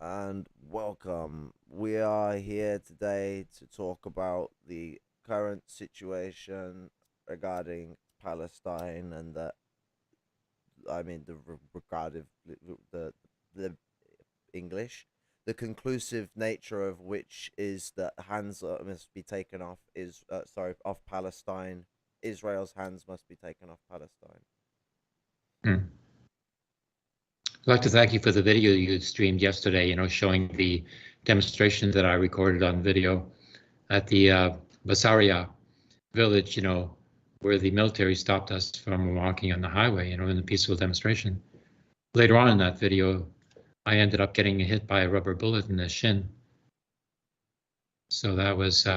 and welcome. We are here today to talk about the current situation regarding Palestine and regarding the English, the conclusive nature of which is that hands must be taken off off Palestine. Israel's hands must be taken off Palestine. Hmm. I'd like to thank you for the video you streamed yesterday, showing the demonstration that I recorded on video at the Basaria village, where the military stopped us from walking on the highway, in a peaceful demonstration. Later on in that video, I ended up getting hit by a rubber bullet in the shin. So that was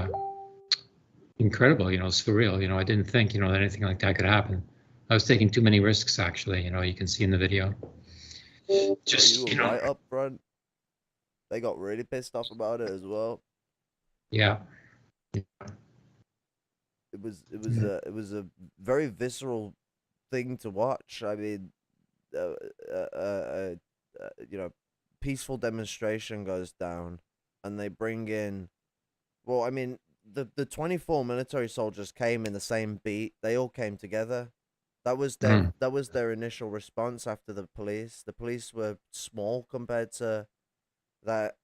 incredible, surreal. I didn't think, that anything like that could happen. I was taking too many risks, actually, you can see in the video. Oh, you Just, were right up front. They got really pissed off about it as well. yeah. It was a very visceral thing to watch. I mean, uh, uh, uh, you know, peaceful demonstration goes down, and they bring in. Well, I mean, the 24 military soldiers came in the same beat. They all came together. Mm. That was their initial response after the police. The police were small compared to that.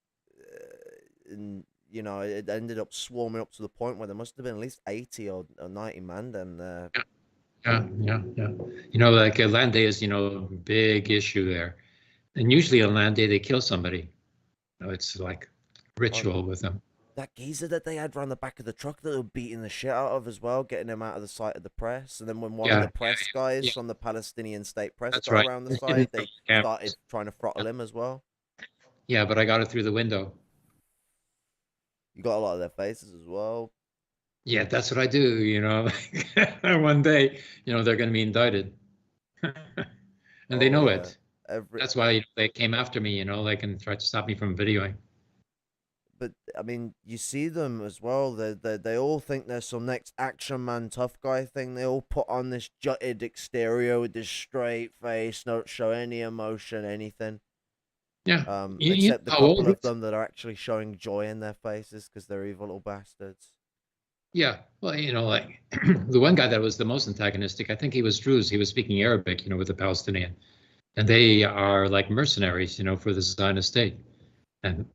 And it ended up swarming up to the point where there must have been at least 80 or 90 man down there. Yeah. Like a land day is, a big issue there. And usually on land day, they kill somebody. It's like Oh, ritual with them. that geezer that they had round the back of the truck that they were beating the shit out of as well, getting him out of the sight of the press. And then when one of the press Yeah, guys from the Palestinian state press that's got right. around the Hidden side, from they the started cameras. trying to throttle him as well. Yeah, but I got it through the window. You got a lot of their faces as well. Yeah, that's what I do, One day, they're going to be indicted. And they Oh know yeah, it. every That's why they came after me, like, and tried to stop me from videoing. but I mean, you see them as well. They all think they're some next action man tough guy thing. They all put on this jutted exterior with this straight face, don't show any emotion, anything. Yeah. You know Except the how couple old of it? them that are actually showing joy in their faces because they're evil little bastards. Yeah, well, like the one guy that was the most antagonistic, I think he was Druze. He was speaking Arabic, with the Palestinian, and they are like mercenaries, for the Zionist state. And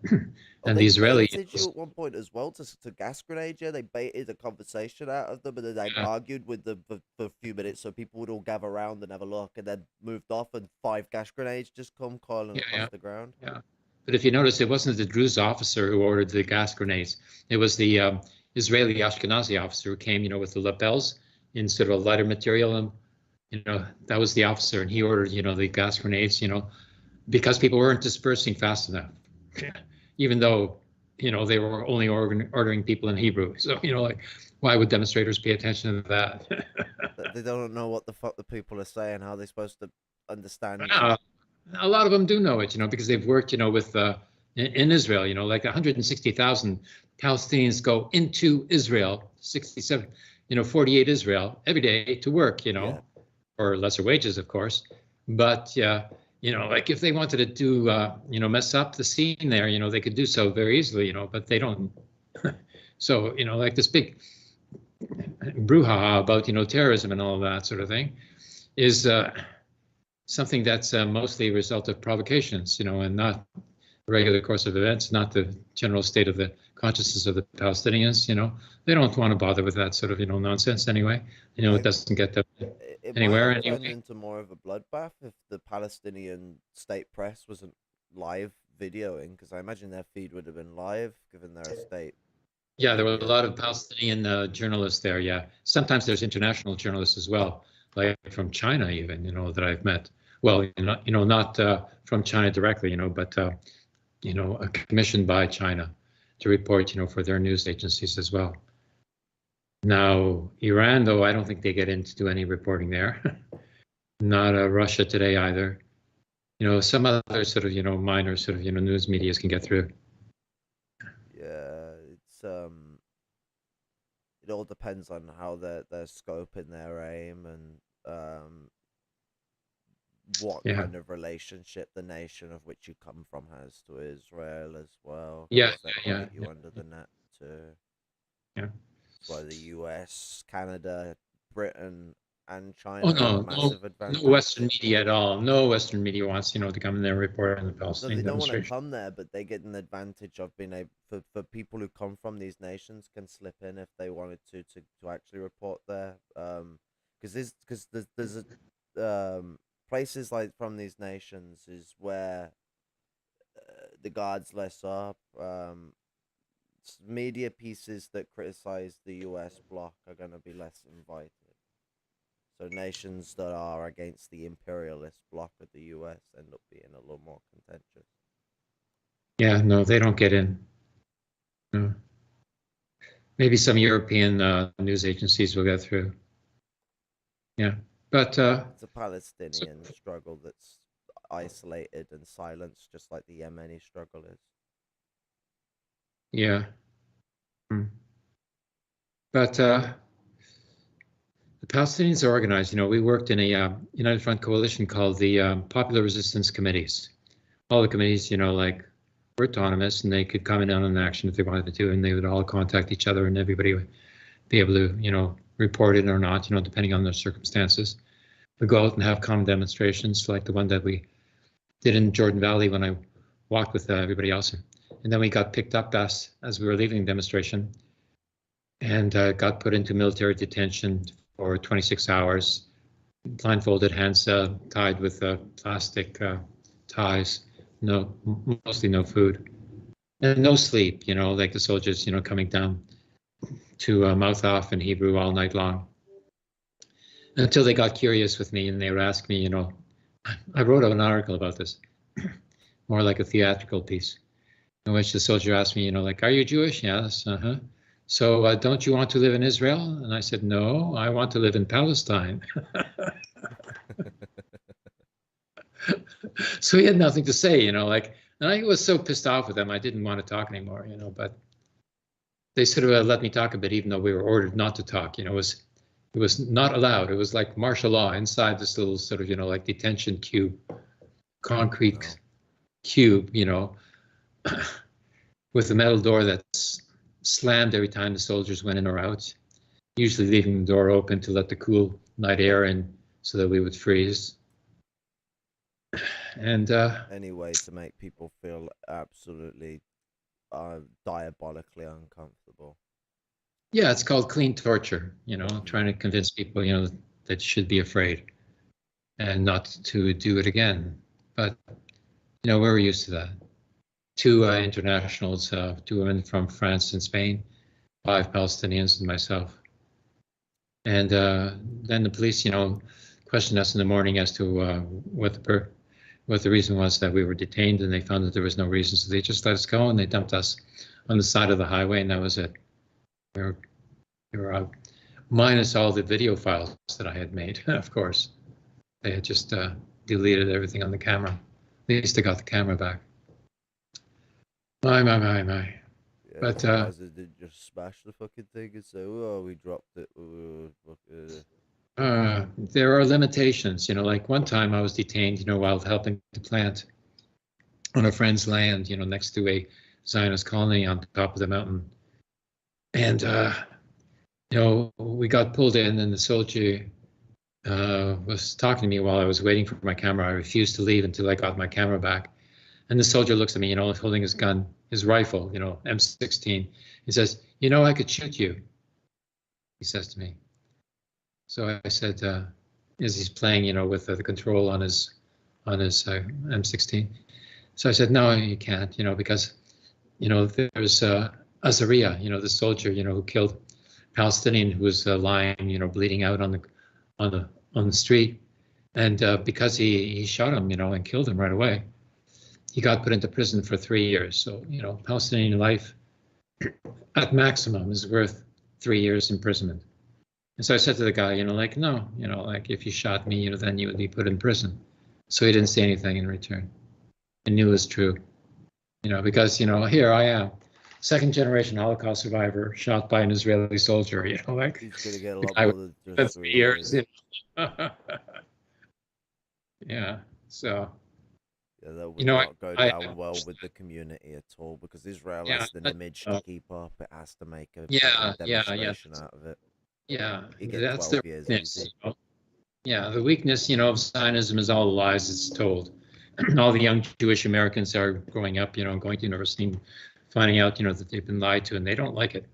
Oh, and they the Israeli, baited you at one point as well to gas grenade you. They baited a conversation out of them, and then they yeah, argued with them for a few minutes, so people would all gather around and have a look, and then moved off, and five gas grenades just come coiling across yeah. the ground. Yeah. But if you notice, it wasn't the Druze officer who ordered the gas grenades. It was the Israeli Ashkenazi officer who came, with the lapels in sort of a lighter material, and that was the officer, and he ordered, the gas grenades, because people weren't dispersing fast enough, even though they were only ordering people in Hebrew. So like, why would demonstrators pay attention to that? They don't know what the fuck the people are saying. How they supposed to understand? uh, a lot of them do know it, because they've worked, with in Israel, like 160,000 Palestinians go into Israel, 67, 48 Israel every day to work, Yeah, for lesser wages, of course. But like if they wanted to do, mess up the scene there, they could do so very easily, but they don't. So, like this big brouhaha about, terrorism and all of that sort of thing is something that's mostly a result of provocations, and not the regular course of events, not the general state of the consciousness of the Palestinians. They don't want to bother with that sort of, nonsense anyway. It I doesn't get them it might anywhere have turned anyway. into more of a bloodbath if the Palestinian state press wasn't live videoing, because I imagine their feed would have been live given their state Yeah, there were a media. lot of Palestinian journalists there. Yeah, sometimes there's international journalists as well, like from China even, that I've met. Well, not from China directly, but commissioned by China to report, for their news agencies as well. Now, Iran, though, I don't think they get into any reporting there. Not Russia Today either. Some other sort of, minor sort of, news medias can get through. Yeah, it all depends on how they're scoping their aim, and what Yeah. kind of relationship the nation of which you come from has to Israel as well. Yeah. 'Cause that can Yeah. get you under the net too. Yeah. That's why the US, Canada, Britain, and Oh China have a no, no, massive no advantage. Western media at all. No Western media wants, to come in there and report on the No, Palestinian they don't want to demonstration. come there, but they get an advantage of being able for people who come from these nations can slip in if they wanted to actually report there. Because there's a places like from these nations is where the guards less up. Media pieces that criticize the U.S. bloc are going to be less invited. So nations that are against the imperialist bloc of the U.S. end up being a little more contentious. Yeah, no, they don't get in. No. Maybe some European news agencies will get through. Yeah, but It's a Palestinian struggle that's isolated and silenced, just like the Yemeni struggle is. yeah. But the Palestinians are organized. We worked in a United Front coalition called the Popular Resistance Committees. All the committees, like, were autonomous, and they could comment on an action if they wanted to, and they would all contact each other, and everybody would be able to, report it or not, depending on their circumstances. We go out and have common demonstrations, like the one that we did in Jordan Valley when I walked with everybody else, and then we got picked up as we were leaving the demonstration, and got put into military detention for 26 hours, blindfolded, hands tied with plastic ties, mostly no food, and no sleep, like the soldiers, coming down to mouth off in Hebrew all night long, until they got curious with me and they were asking me, I wrote an article about this, more like a theatrical piece, in which the soldier asked me, like, are you Jewish? Yes. So don't you want to live in Israel? And I said, no, I want to live in Palestine. So he had nothing to say, and I was so pissed off with them, I didn't want to talk anymore, but they sort of let me talk a bit, even though we were ordered not to talk. It was not allowed. It was like martial law inside this little sort of, like detention cube, concrete cube, with a metal door that's slammed every time the soldiers went in or out, usually leaving the door open to let the cool night air in so that we would freeze. And any way to make people feel absolutely diabolically uncomfortable. Yeah, it's called clean torture, trying to convince people, that should be afraid and not to do it again. But, we're used to that. 2 internationals, 2 women from France and Spain, 5 Palestinians, and myself. And then the police, questioned us in the morning as to what the reason was that we were detained, and they found that there was no reason, so they just let us go, and they dumped us on the side of the highway, and that was it. We were out, minus all the video files that I had made, of course. They had just deleted everything on the camera. At least I got the camera back. My. Yeah, But surprised they didn't just smash the fucking thing and say, "Oh, we dropped it." there are limitations, like one time I was detained, while helping to plant on a friend's land, next to a Zionist colony on top of the mountain. And, we got pulled in, and the soldier was talking to me while I was waiting for my camera. I refused to leave until I got my camera back. And the soldier looks at me, holding his gun, his rifle, M16. He says, I could shoot you, he says to me. So I said, as he's playing, with the control on his M16. So I said, no, you can't, because, there's Azariah, the soldier, who killed Palestinian who was lying, bleeding out on the street, and because he shot him, and killed him right away, he got put into prison for 3 years. So Palestinian life at maximum is worth 3 years imprisonment. And so I said to the guy, no, if you shot me, then you would be put in prison. So he didn't say anything in return. I knew it was true, because here I am, 2nd generation Holocaust survivor, shot by an Israeli soldier. He's gonna get a lot more than just 3 years. Yeah. So, Yeah, that you would know, not go I down well with the community at all because Israel yeah, has an that, image to keep up. It has to make a yeah, fucking yeah, yeah, demonstration out of it. yeah. You get That's their 12 years weakness. easy. Yeah, the weakness, of Zionism is all the lies it's told. All the young Jewish Americans are growing up, going to university and finding out, that they've been lied to and they don't like it.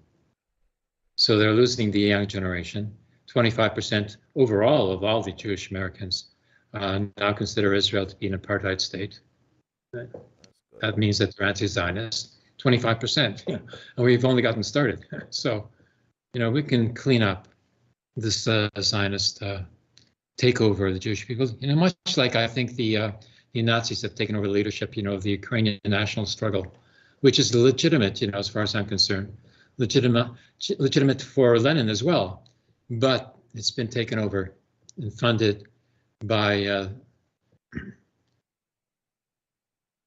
So they're losing the young generation. 25% overall of all the Jewish Americans now consider Israel to be an apartheid state. That's good. That means that they're anti-Zionist. 25%, and we've only gotten started. So, we can clean up this Zionist takeover of the Jewish people. Much like I think the Nazis have taken over leadership, of the Ukrainian national struggle, which is legitimate, as far as I'm concerned, legitimate for Lenin as well, but it's been taken over and funded by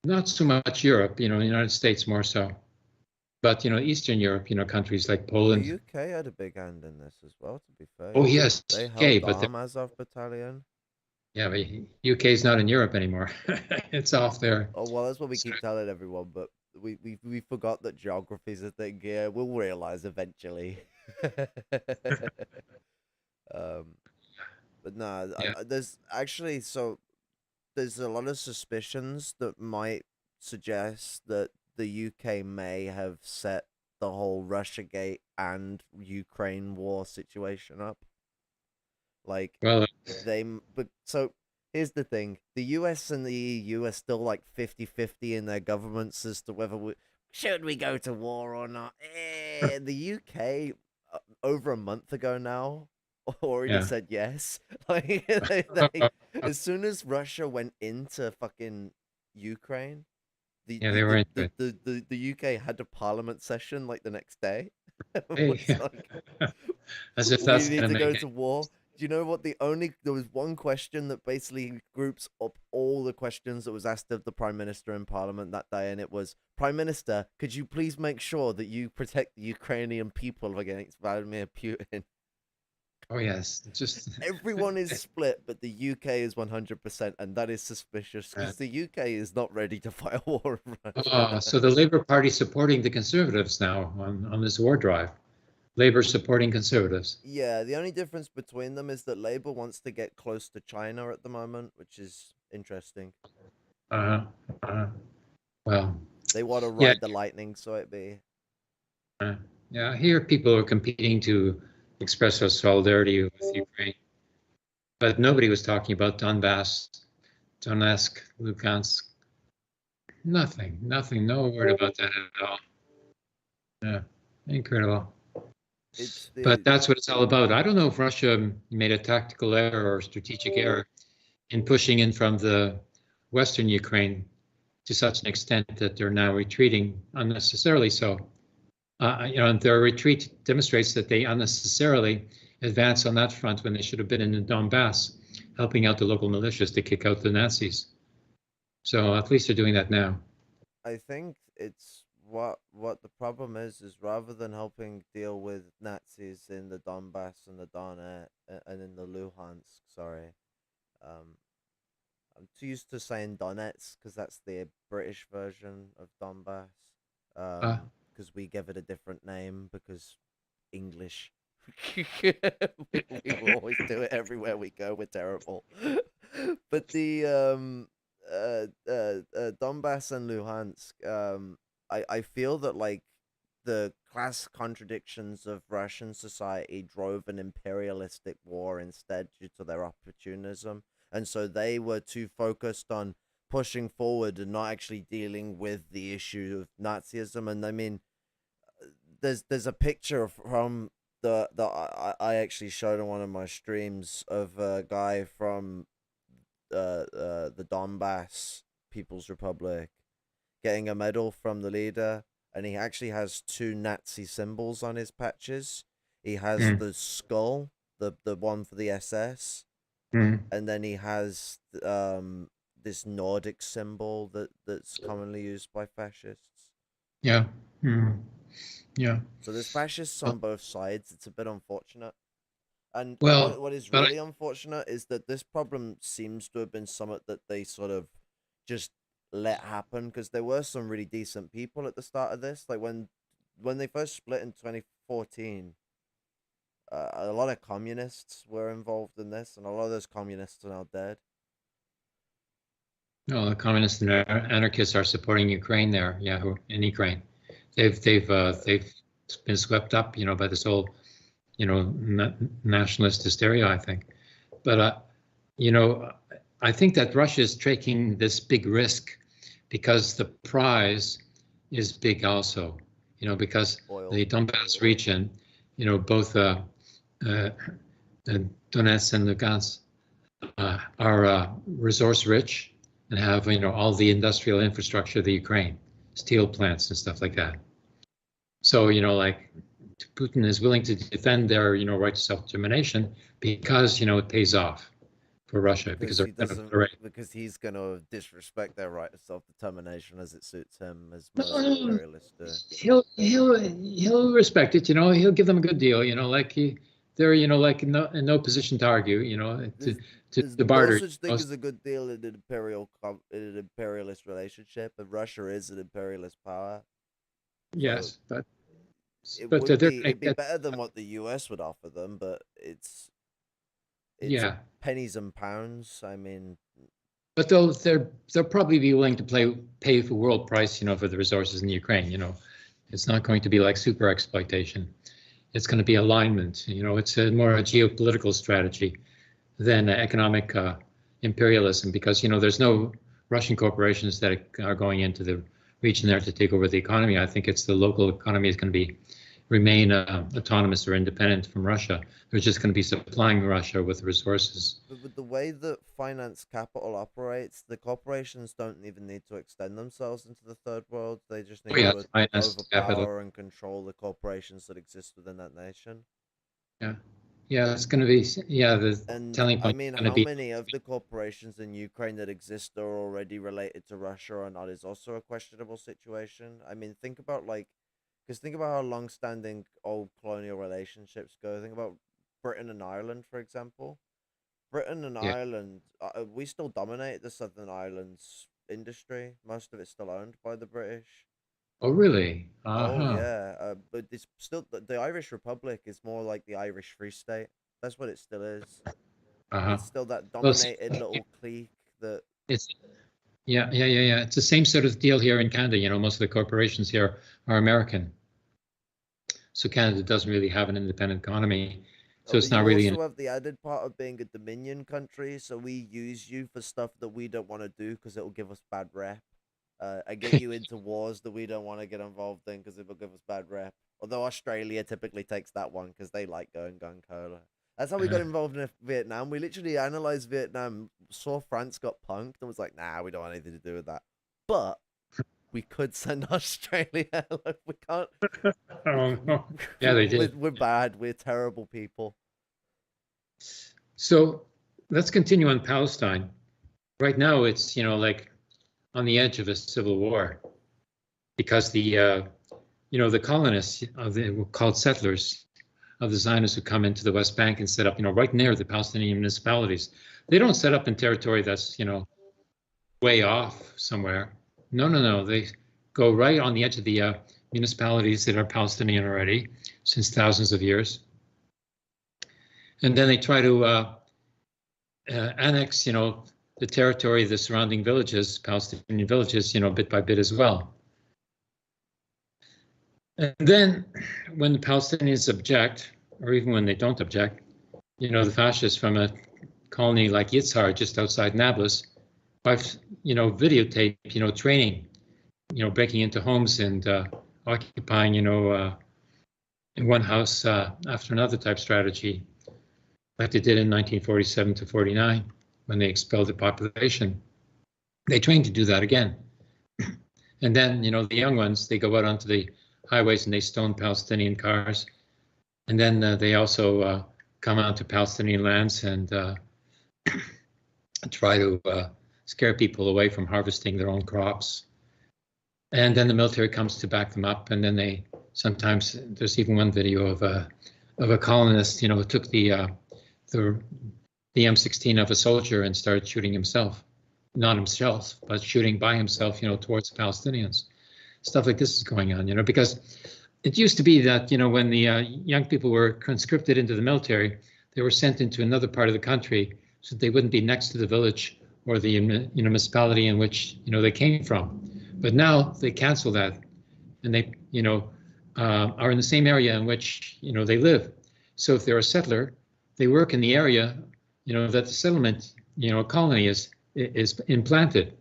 not so much Europe, the United States more so, but Eastern Europe, countries like Well, the Poland. UK had a big hand in this as well, to be fair. Oh yes, They UK, helped but arm Azov Battalion. yeah, but UK is not in Europe anymore. It's off there. Oh, well, that's what we So, keep telling everyone, but we forgot that geography's a thing. Yeah, we'll realize eventually. um, but no, yeah. there's actually there's a lot of suspicions that might suggest that the UK may have set the whole Russiagate and Ukraine war situation up. Like Well, but so here's the thing: the US and the EU are still like 50-50 in their governments as to whether should we go to war or not. The UK over a month ago now already yeah. said yes. Like as soon as Russia went into fucking Ukraine, Yeah, they were into it. the UK had a parliament session like the next day. It Hey, was like, as if we that's need gonna to go make it. to war. Do you know what there was one question that basically groups up all the questions that was asked of the Prime Minister in Parliament that day, and it was, Prime Minister, could you please make sure that you protect the Ukrainian people against Vladimir Putin? Oh yes, just Everyone is split, but the UK is 100%, and that is suspicious uh, because the UK is not ready to fight a war with Russia. so the Labour Party supporting the Conservatives now on this war drive. Labour supporting Conservatives. Yeah, the only difference between them is that Labour wants to get close to China at the moment, which is interesting. Uh, uh, well, They want to yeah, ride the lightning, so it be. uh, yeah. Here, people are competing to express their solidarity with Ukraine, but nobody was talking about Donbass, Donetsk, Lugansk. Nothing, nothing, no word about that at all. Yeah, incredible. It's But the that's what it's all about. I don't know if Russia made a tactical error or strategic error in pushing in from the Western Ukraine to such an extent that they're now retreating unnecessarily. So, and their retreat demonstrates that they unnecessarily advance on that front when they should have been in the Donbass, helping out the local militias to kick out the Nazis. So at least they're doing that now. I think it's what the problem is rather than helping deal with Nazis in the Donbass and the Donetsk and in the Luhansk, sorry. Um I'm too used to saying Donetsk because that's the British version of Donbass. Uh, Because we give it a different name because English. We will always do it everywhere we go. We're terrible. But the Donbass and Luhansk, I feel that like the class contradictions of Russian society drove an imperialistic war instead due to their opportunism, and so they were too focused on pushing forward and not actually dealing with the issue of Nazism. And I mean, there's a picture from I actually showed on one of my streams of a guy from the Donbass People's Republic getting a medal from the leader, and he actually has two Nazi symbols on his patches. He has mm, the skull, the one for the SS, mm, and then he has this Nordic symbol that's commonly used by fascists. yeah, mm, yeah. So there's fascists Well, on both sides. It's a bit unfortunate. And Well, what is but really unfortunate is that this problem seems to have been something that they sort of just let happen, because there were some really decent people at the start of this. Like when they first split in 2014, a lot of communists were involved in this, and a lot of those communists are now dead. no, the communists and anarchists are supporting Ukraine there. Yeah, in Ukraine, they've been swept up, by this whole, nationalist hysteria, I think. But you know, I think that Russia is taking this big risk because the prize is big also. Because Oil. the Donbass region, both Donetsk and Lugansk are resource rich and have all the industrial infrastructure of the Ukraine, steel plants and stuff like that. So like Putin is willing to defend their right to self-determination because it pays off for Russia because because he's going to disrespect their right to self-determination as it suits him, as no, most imperialists do. He'll respect it. He'll give them a good deal. They're like in no position to argue. To barter. There's no such thing as a good deal in an imperialist relationship, and Russia is an imperialist power. Yes, so but it'd be better than what the US would offer them, but it's yeah, pennies and pounds. I mean, but they'll probably be willing to pay for world price, for the resources in Ukraine. It's not going to be like super exploitation. It's going to be alignment. It's more a geopolitical strategy than economic imperialism, because there's no Russian corporations that are going into the region there to take over the economy. I think it's the local economy is going to remain autonomous or independent from Russia. They're just going to be supplying Russia with resources. But with the way that finance capital operates, the corporations don't even need to extend themselves into the third world. They just need to overpower and control the corporations that exist within that nation. Yeah, it's going to be the telling point. I mean, how many of the corporations in Ukraine that exist are already related to Russia or not is also a questionable situation. I mean, think about how long-standing old colonial relationships go. Think about Britain and Ireland, for example. Britain and Ireland, we still dominate the Southern Islands industry. Most of it's still owned by the British. Oh, really? Oh, yeah. But it's still the Irish Republic is more like the Irish Free State. That's what it still is. It's still that dominated little clique that. Yeah. It's the same sort of deal here in Canada. Most of the corporations here are American. So Canada doesn't really have an independent economy. So it's not really. You also have the added part of being a Dominion country. So we use you for stuff that we don't want to do because it'll give us bad rep. I get you into wars that we don't want to get involved in because it will give us bad rep. Although Australia typically takes that one because they like going gun cola. That's how we got involved in Vietnam. We literally analyzed Vietnam, saw France got punked, and was like, nah, we don't want anything to do with that. But we could send Australia. Like, we can't. Oh, no. Yeah, they did. We're bad. We're terrible people. So let's continue on Palestine. Right now, it's, like on the edge of a civil war, because the colonists called settlers of the Zionists who come into the West Bank and set up, right near the Palestinian municipalities. They don't set up in territory that's, way off somewhere. No. They go right on the edge of the municipalities that are Palestinian already since thousands of years. And then they try to annex, the territory of the surrounding villages, Palestinian villages, bit by bit as well. And then when the Palestinians object, or even when they don't object, the fascists from a colony like Yitzhar just outside Nablus, videotape, training, breaking into homes and occupying, in one house after another type strategy, like they did in 1947 to 49 when they expelled the population. They trained to do that again. And then, the young ones, they go out onto the highways and they stone Palestinian cars. And then they also come out to Palestinian lands and try to scare people away from harvesting their own crops. And then the military comes to back them up. And then sometimes there's even one video of a colonist, who took the the M16 of a soldier and started shooting himself, not himself, but shooting by himself, towards the Palestinians. Stuff like this is going on, because it used to be that, when the young people were conscripted into the military, they were sent into another part of the country so they wouldn't be next to the village or the municipality in which, they came from. But now they cancel that, and they, are in the same area in which, they live. So if they're a settler, they work in the area, that the settlement, colony is implanted.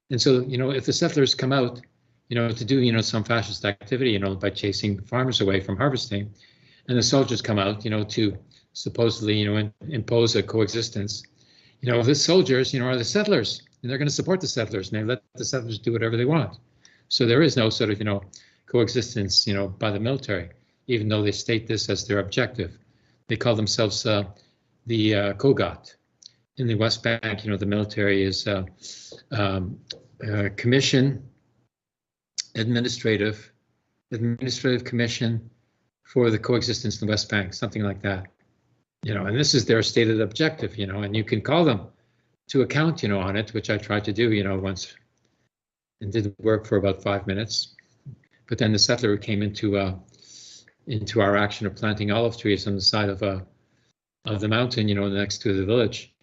And so, if the settlers come out, to do, some fascist activity, by chasing farmers away from harvesting, and the soldiers come out, to supposedly, impose a coexistence, the soldiers, are the settlers, and they're going to support the settlers, and they let the settlers do whatever they want. So there is no sort of, coexistence, by the military, even though they state this as their objective. They call themselves the Kogat. In the West Bank, the military is commission, administrative commission for the coexistence in the West Bank, something like that. And this is their stated objective, and you can call them to account, on it, which I tried to do, once, and didn't work for about 5 minutes. But then the settler came into our action of planting olive trees on the side of the mountain, next to the village.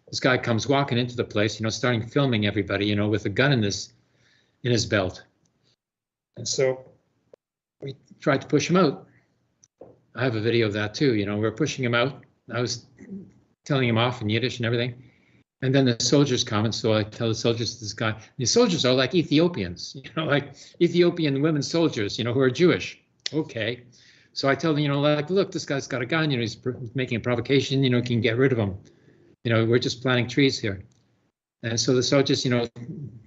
This guy comes walking into the place, starting filming everybody, with a gun in his belt. And so we tried to push him out. I have a video of that too, we're pushing him out. I was telling him off in Yiddish and everything. And then the soldiers come, and so I tell the soldiers, this guy, the soldiers are like Ethiopians, like Ethiopian women soldiers, who are Jewish. Okay. So I tell them, like, look, this guy's got a gun, he's making a provocation, you can get rid of him. We're just planting trees here. And so the soldiers,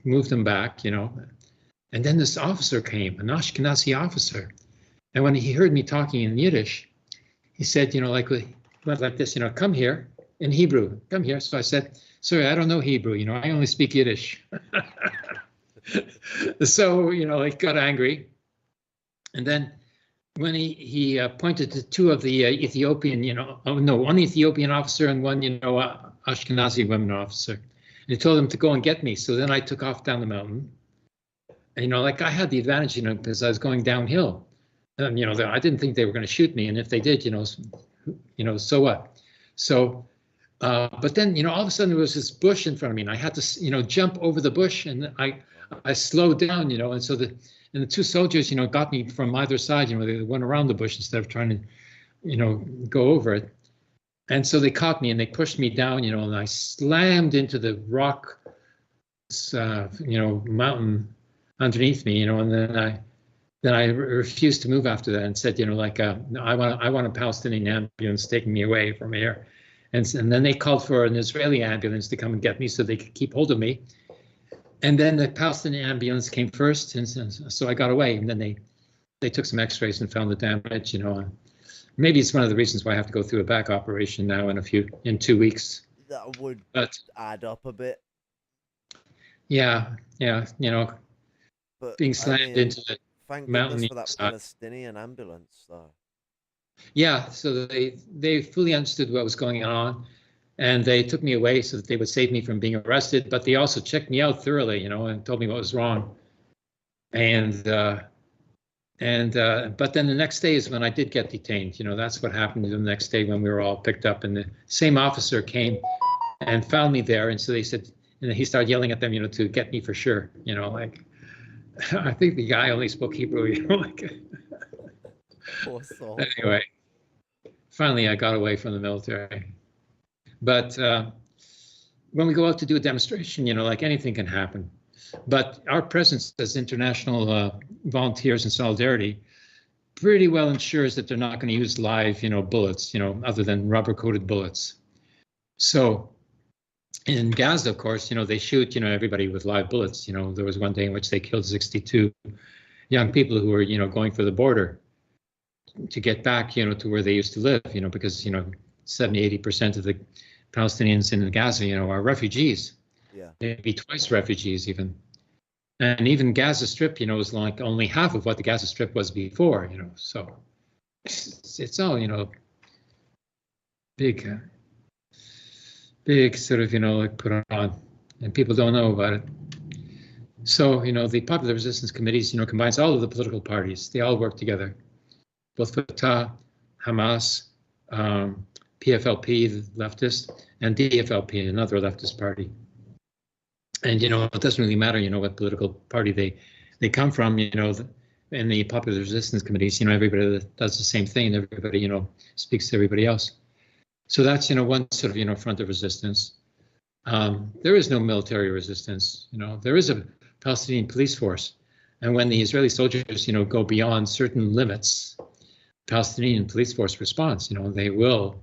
moved them back, and then this officer came, an Ashkenazi officer. And when he heard me talking in Yiddish, he said, like, he went like this, come here, in Hebrew, come here. So I said, sorry, I don't know Hebrew, I only speak Yiddish. So, he got angry. And then when he pointed to two of the Ethiopian, one Ethiopian officer and one, Ashkenazi women officer. And he told them to go and get me. So then I took off down the mountain. And, like I had the advantage, because I was going downhill. And, I didn't think they were going to shoot me. And if they did, so what? So, but then, all of a sudden there was this bush in front of me, and I had to, jump over the bush, and I slowed down, and so the two soldiers, got me from either side, they went around the bush instead of trying to, go over it. And so they caught me and they pushed me down, and I slammed into the rock, mountain underneath me, and then I refused to move after that and said, I want a Palestinian ambulance taking me away from here. And then they called for an Israeli ambulance to come and get me so they could keep hold of me. And then the Palestinian ambulance came first, and so I got away. And then they took some X-rays and found the damage. Maybe it's one of the reasons why I have to go through a back operation now in 2 weeks. That would add up a bit. Yeah, But being slammed into the thank mountain goodness for that side. Palestinian ambulance, though. Yeah, so they fully understood what was going on, and they took me away so that they would save me from being arrested. But they also checked me out thoroughly, and told me what was wrong. And but then the next day is when I did get detained. That's what happened the next day when we were all picked up, and the same officer came and found me there. And so they said, and he started yelling at them, to get me for sure. I think the guy only spoke Hebrew, Poor soul. Anyway, finally I got away from the military. But when we go out to do a demonstration, anything can happen. But our presence as international volunteers in solidarity pretty well ensures that they're not going to use live, bullets, other than rubber-coated bullets. So in Gaza, of course, they shoot, everybody with live bullets. There was one day in which they killed 62 young people who were, going for the border to get back, to where they used to live, because, 70–80% of the Palestinians in Gaza, are refugees. Yeah. Maybe twice refugees even. And even Gaza Strip, is like only half of what the Gaza Strip was before, so it's all, big big sort of, like put on, and people don't know about it. So, the Popular Resistance Committees, combines all of the political parties. They all work together, both Fatah, Hamas, PFLP, the leftist, and DFLP, another leftist party. And, it doesn't really matter, what political party they come from, in the Popular Resistance Committees, everybody does the same thing, and everybody, speaks to everybody else. So that's, one sort of, front of resistance. There is no military resistance, there is a Palestinian police force. And when the Israeli soldiers, go beyond certain limits, Palestinian police force responds, they will,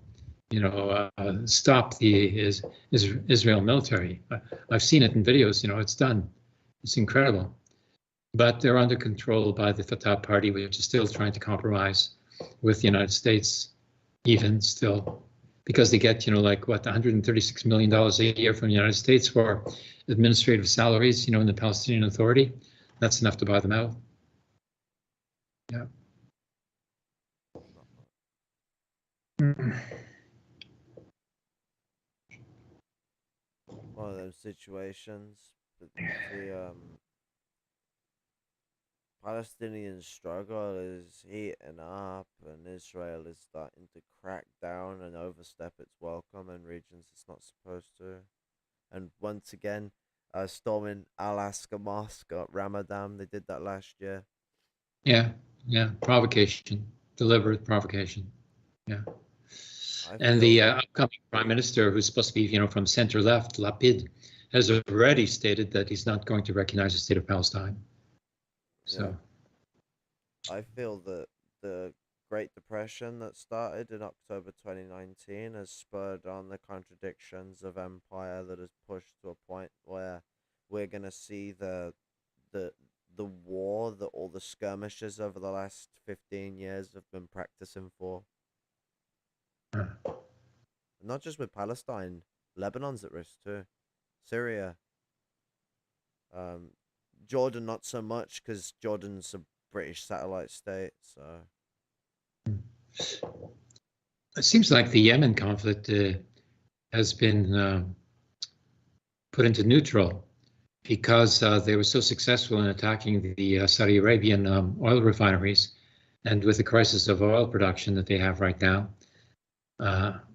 stop the Israel military. I've seen it in videos, it's done. It's incredible. But they're under control by the Fatah party, which is still trying to compromise with the United States, even still, because they get, like what, $136 million a year from the United States for administrative salaries, in the Palestinian Authority. That's enough to buy them out. Yeah. One of those situations. But the Palestinian struggle is heating up, and Israel is starting to crack down and overstep its welcome in regions it's not supposed to. And once again, storming Al-Aqsa Mosque at Ramadan. They did that last year. Yeah, provocation, deliberate provocation. Yeah. And the upcoming prime minister, who's supposed to be, from center left, Lapid, has already stated that he's not going to recognize the state of Palestine. So, I feel that the Great Depression that started in October 2019 has spurred on the contradictions of empire that has pushed to a point where we're gonna see the war that all the skirmishes over the last 15 years have been practicing for. Not just with Palestine, Lebanon's at risk too. Syria. Jordan not so much, because Jordan's a British satellite state, so. It seems like the Yemen conflict has been put into neutral because they were so successful in attacking the Saudi Arabian oil refineries, and with the crisis of oil production that they have right now,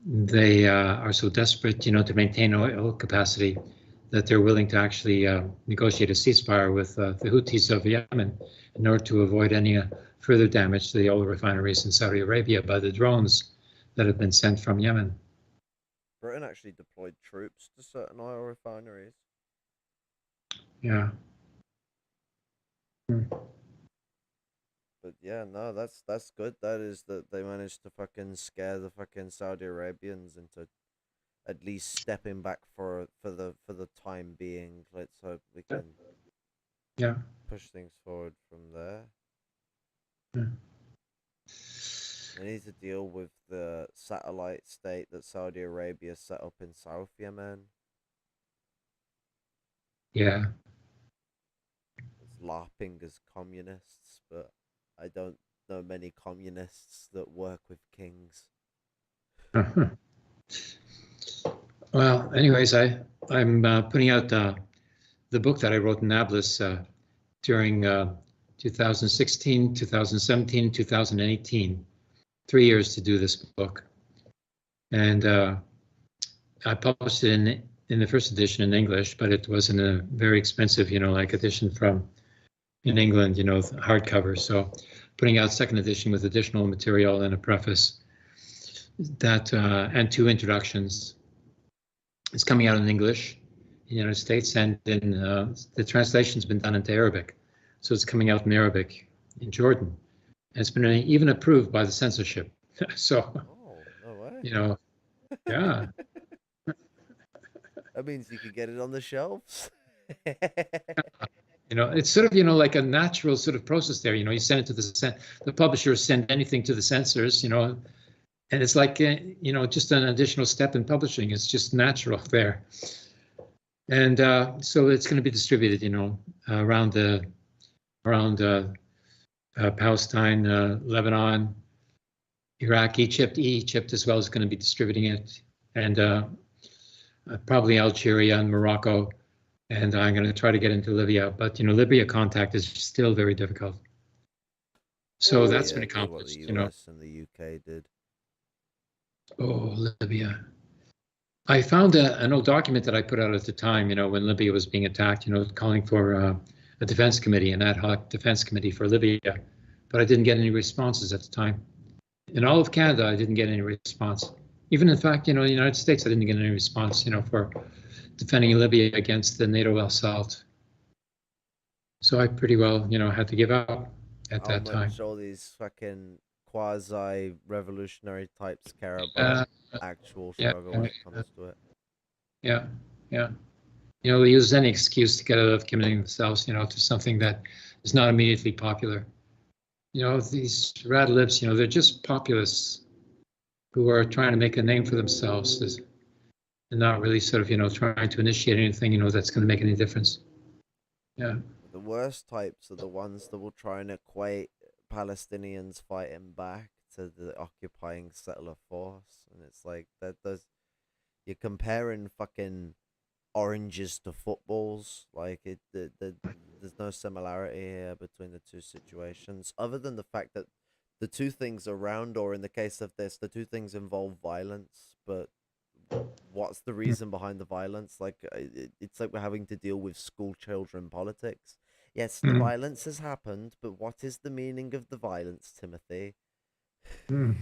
they are so desperate, to maintain oil capacity that they're willing to actually negotiate a ceasefire with the Houthis of Yemen in order to avoid any further damage to the oil refineries in Saudi Arabia by the drones that have been sent from Yemen. Britain actually deployed troops to certain oil refineries. Yeah. But yeah, no, that's good. That is that they managed to fucking scare the fucking Saudi Arabians into at least stepping back for the time being. Let's hope we can push things forward from there. They need to deal with the satellite state that Saudi Arabia set up in South Yemen. Yeah. It's LARPing as communists, but I don't know many communists that work with kings. Well, anyways, I'm putting out the book that I wrote in Nablus during 2016, 2017, 2018. 3 years to do this book, and I published it in the first edition in English, but it wasn't a very expensive, edition from in England, hardcover. So, putting out second edition with additional material and a preface that and 2 introductions. It's coming out in English in the United States, and in the translation's been done into Arabic, so it's coming out in Arabic in Jordan. And it's been even approved by the censorship. So, no way. Yeah. That means you could get it on the shelves. It's sort of, like a natural sort of process there. You send it to the publishers send anything to the censors, and it's like, just an additional step in publishing. It's just natural there. And so it's going to be distributed, around Palestine, Lebanon, Iraq, Egypt as well is going to be distributing it. And probably Algeria and Morocco, and I'm going to try to get into Libya. But Libya contact is still very difficult. So that's been Yeah, did what the accomplished. US and the UK did. Oh, Libya. I found an old document that I put out at the time, when Libya was being attacked, calling for a defense committee, an ad hoc defense committee for Libya, but I didn't get any responses at the time. In all of Canada, I didn't get any response. Even in fact, the United States, I didn't get any response, for defending Libya against the NATO assault. So I pretty well, had to give up at How that time. much all these fucking quasi-revolutionary types care about Uh, actual yeah, struggle when it comes to it. yeah, yeah. They use any excuse to get out of committing themselves, to something that is not immediately popular. These rad libs, they're just populists who are trying to make a name for themselves and not really sort of, trying to initiate anything, that's going to make any difference. Yeah. The worst types are the ones that will try and equate Palestinians fighting back to the occupying settler force, and it's like you're comparing fucking oranges to footballs. Like there's no similarity here between the two situations, other than the fact that the two things around, or in the case of this, the two things involve violence. But what's the reason behind the violence? Like it's like we're having to deal with school children politics. Yes, the Mm. violence has happened, but what is the meaning of the violence, Timothy? Mm.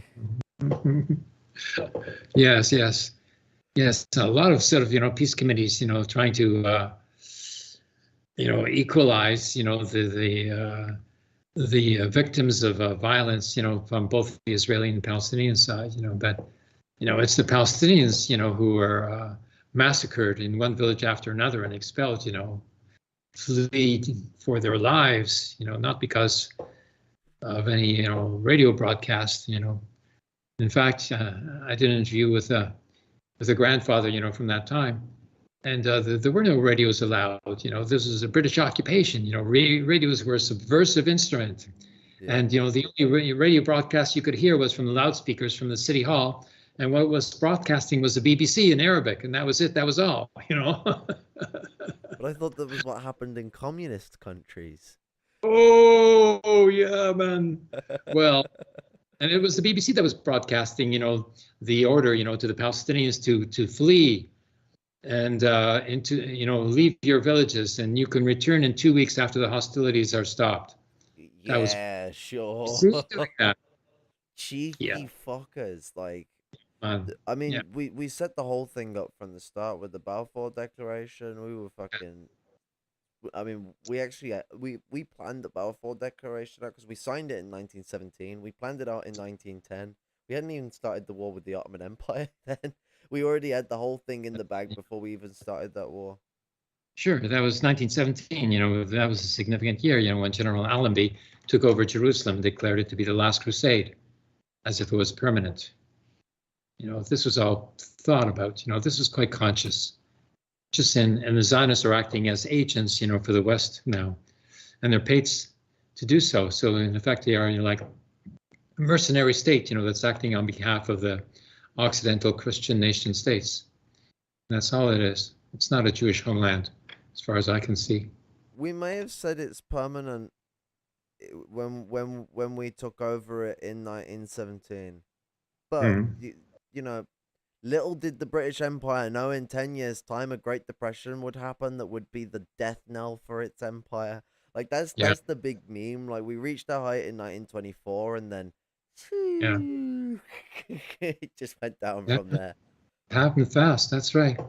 Yes, yes, yes. A lot of sort of peace committees, trying to equalize the victims of violence, from both the Israeli and Palestinian side, but it's the Palestinians, who are massacred in one village after another and expelled, flee for their lives, not because of any, radio broadcast, In fact, I did an interview with a grandfather, from that time, and there were no radios allowed. This was a British occupation. Radios were a subversive instrument, Yeah. and the only radio broadcast you could hear was from the loudspeakers from the city hall, and what was broadcasting was the BBC in Arabic, and that was it. That was all. But I thought that was what happened in communist countries. Oh yeah, man. Well, and it was the BBC that was broadcasting, the order, to the Palestinians to flee and into, leave your villages, and you can return in 2 weeks after the hostilities are stopped. That was Yeah, sure. doing that. Yeah, Cheeky fuckers. Like, I yeah, mean, we set the whole thing up from the start with the Balfour Declaration. We were fucking. I mean, we actually we planned the Balfour Declaration out because we signed it in 1917. We planned it out in 1910. We hadn't even started the war with the Ottoman Empire then. We already had the whole thing in the bag before we even started that war. sure. That was 1917. That was a significant year. When General Allenby took over Jerusalem, declared it to be the last crusade, as if it was permanent. This was all thought about. This was quite conscious. And the Zionists are acting as agents, for the West now, and they're paid to do so. So in effect, they are like a mercenary state, that's acting on behalf of the Occidental Christian nation states. And that's all it is. It's not a Jewish homeland, as far as I can see. We may have said it's permanent when we took over it in 1917, but Mm. you know, little did the British Empire know in 10 years' time a Great Depression would happen that would be the death knell for its empire. Like Yeah, that's the big meme. Like we reached our height in 1924 and then yeah, it just went down yeah. from there. It happened fast. That's right.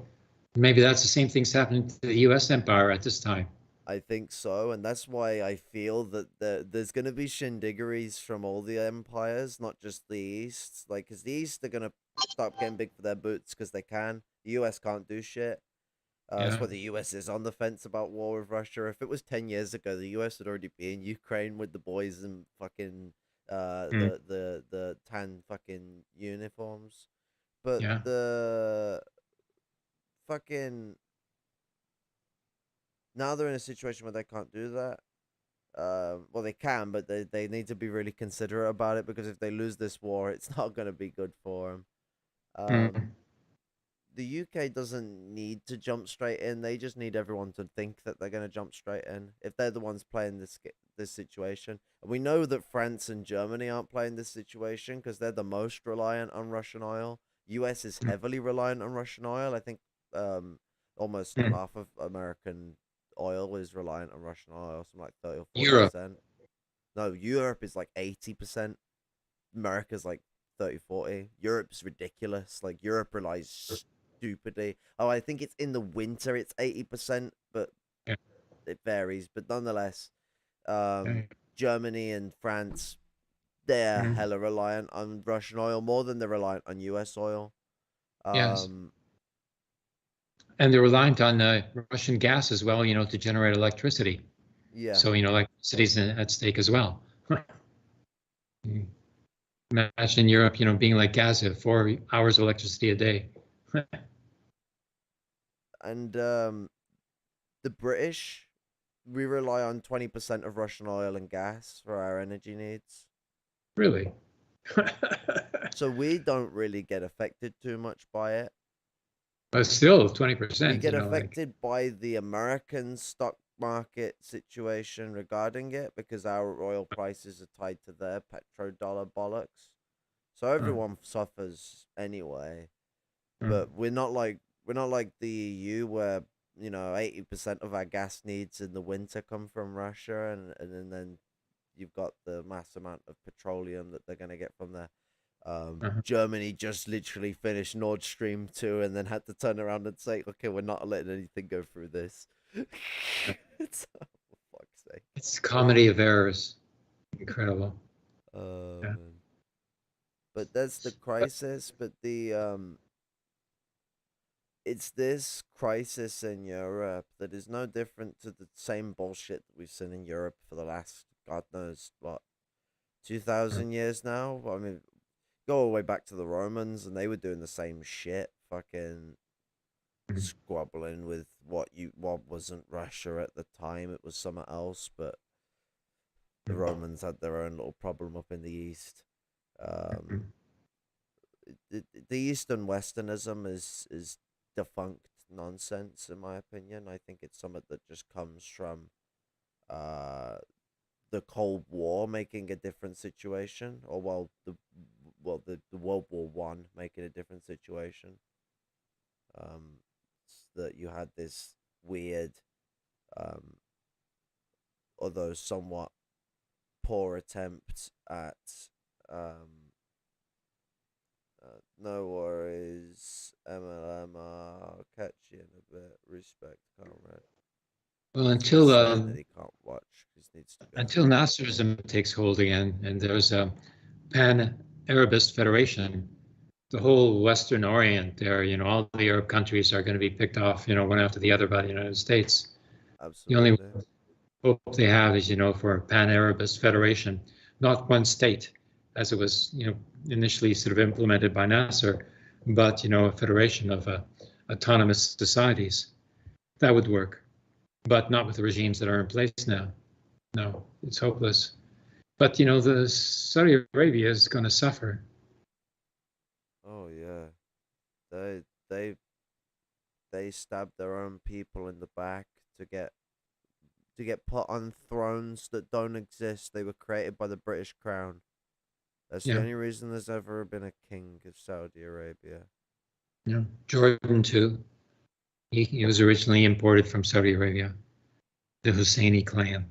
Maybe that's the same thing's happening to the U.S. empire at this time. I think so, and that's why I feel that there's going to be shindiggeries from all the empires, not just the East. Like, because the East are going to stop getting big for their boots because they can. The US can't do shit. That's Yeah. why the US is on the fence about war with Russia. If it was 10 years ago, the US would already be in Ukraine with the boys in fucking Mm. the tan fucking uniforms. But Yeah. the fucking now they're in a situation where they can't do that. Well, they can, but they need to be really considerate about it because if they lose this war, it's not going to be good for them. Um, Mm. the UK doesn't need to jump straight in. They just need everyone to think that they're going to jump straight in if they're the ones playing this situation. And we know that France and Germany aren't playing this situation because they're the most reliant on Russian oil. US is heavily reliant on Russian oil. I think almost half of American oil is reliant on Russian oil, something like 30 or 40%. Europe. No, Europe is like 80%. America's like 30-40. Europe's ridiculous. Like Europe relies stupidly. Oh, I think it's in the winter it's 80%, but Yeah. it varies. But nonetheless, Okay. Germany and France, they're Mhm. hella reliant on Russian oil more than they're reliant on US oil. Yes. And they're reliant on Russian gas as well, to generate electricity. Yeah. So, electricity's at stake as well. Imagine Europe, being like Gaza, 4 hours of electricity a day. And the British, we rely on 20% of Russian oil and gas for our energy needs. Really? So we don't really get affected too much by it. But still, We 20%, get affected by the American stock market situation regarding it because our oil prices are tied to their petrodollar bollocks. So everyone suffers anyway. But we're not like the EU where 80% of our gas needs in the winter come from Russia, and then you've got the mass amount of petroleum that they're gonna get from there. Germany just literally finished Nord Stream 2 and then had to turn around and say, okay, we're not letting anything go through this. It's, oh, for fuck's sake. It's comedy of errors. Incredible. Yeah. Man. But that's the crisis. But it's this crisis in Europe that is no different to the same bullshit that we've seen in Europe for the last, God knows what, 2,000 years now. I mean, go all the way back to the Romans, and they were doing the same shit, fucking squabbling with what wasn't Russia at the time. It was something else, but the Romans had their own little problem up in the east. The Eastern Westernism is defunct nonsense, in my opinion. I think it's something that just comes from the Cold War making a different situation, or the World War One making a different situation. That you had this weird, although somewhat poor attempt at no worries, MLM. I'll catch you in a bit. Respect, comrade. Well, That he can't watch because needs to go. until Nasserism takes hold again, and there's a pan-Arabist federation, the whole Western Orient there, all the Arab countries are going to be picked off, one after the other by the United States. Absolutely. The only hope they have is, for a pan-Arabist federation, not one state, as it was, initially sort of implemented by Nasser, but, a federation of autonomous societies. That would work, but not with the regimes that are in place now. No, it's hopeless. But, the Saudi Arabia is going to suffer. Oh yeah, they stabbed their own people in the back to get put on thrones that don't exist. They were created by the British Crown. That's the only reason there's ever been a king of Saudi Arabia. Yeah, Jordan too. He was originally imported from Saudi Arabia, the Husseini clan.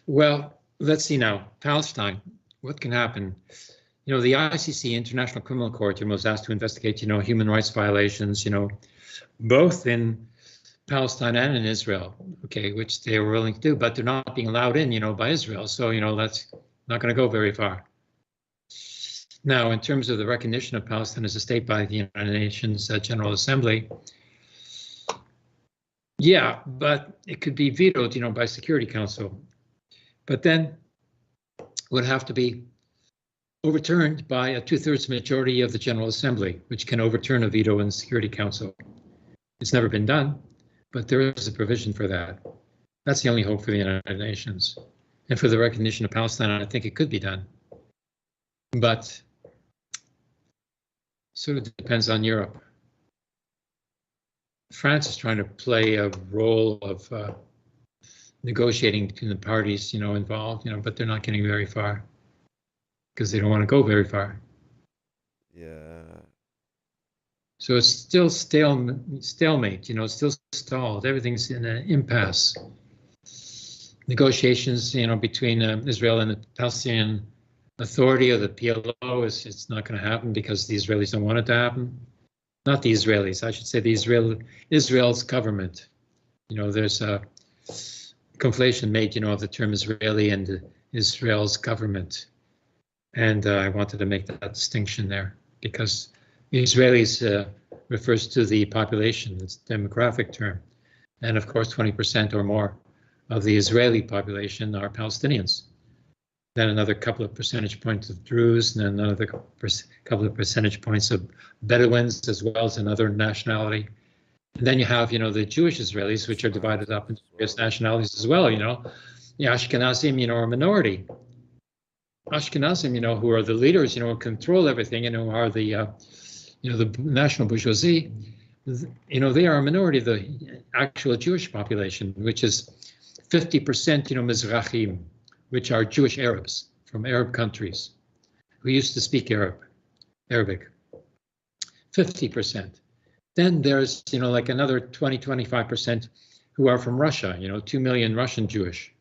Well, let's see now. Palestine. What can happen? The ICC, International Criminal Court, was asked to investigate, human rights violations, both in Palestine and in Israel, okay, which they were willing to do, but they're not being allowed in, by Israel. So, that's not going to go very far. Now, in terms of the recognition of Palestine as a state by the United Nations General Assembly, yeah, but it could be vetoed, by Security Council. But then would have to be overturned by a 2/3 majority of the General Assembly, which can overturn a veto in the Security Council. It's never been done, but there is a provision for that. That's the only hope for the United Nations. And for the recognition of Palestine, I think it could be done. But sort of depends on Europe. France is trying to play a role of negotiating between the parties, involved, but they're not getting very far because they don't want to go very far. Yeah. So it's still stalemate, it's still stalled. Everything's in an impasse. Negotiations, between Israel and the Palestinian Authority or the PLO it's not going to happen because the Israelis don't want it to happen. Not the Israelis, I should say Israel's government. There's a conflation made, of the term Israeli and Israel's government. And I wanted to make that distinction there because the Israelis refers to the population, it's a demographic term. And of course, 20% or more of the Israeli population are Palestinians. Then another couple of percentage points of Druze, and then another couple of percentage points of Bedouins, as well as another nationality. And then you have, the Jewish Israelis, which are divided up into various nationalities as well. The Ashkenazim, are a minority. Ashkenazim, who are the leaders, who control everything, and who are the, the national bourgeoisie. They are a minority of the actual Jewish population, which is 50%, Mizrahim, which are Jewish Arabs from Arab countries who used to speak Arabic. 50%. Then there's, like another 25% who are from Russia, 2 million Russian Jewish,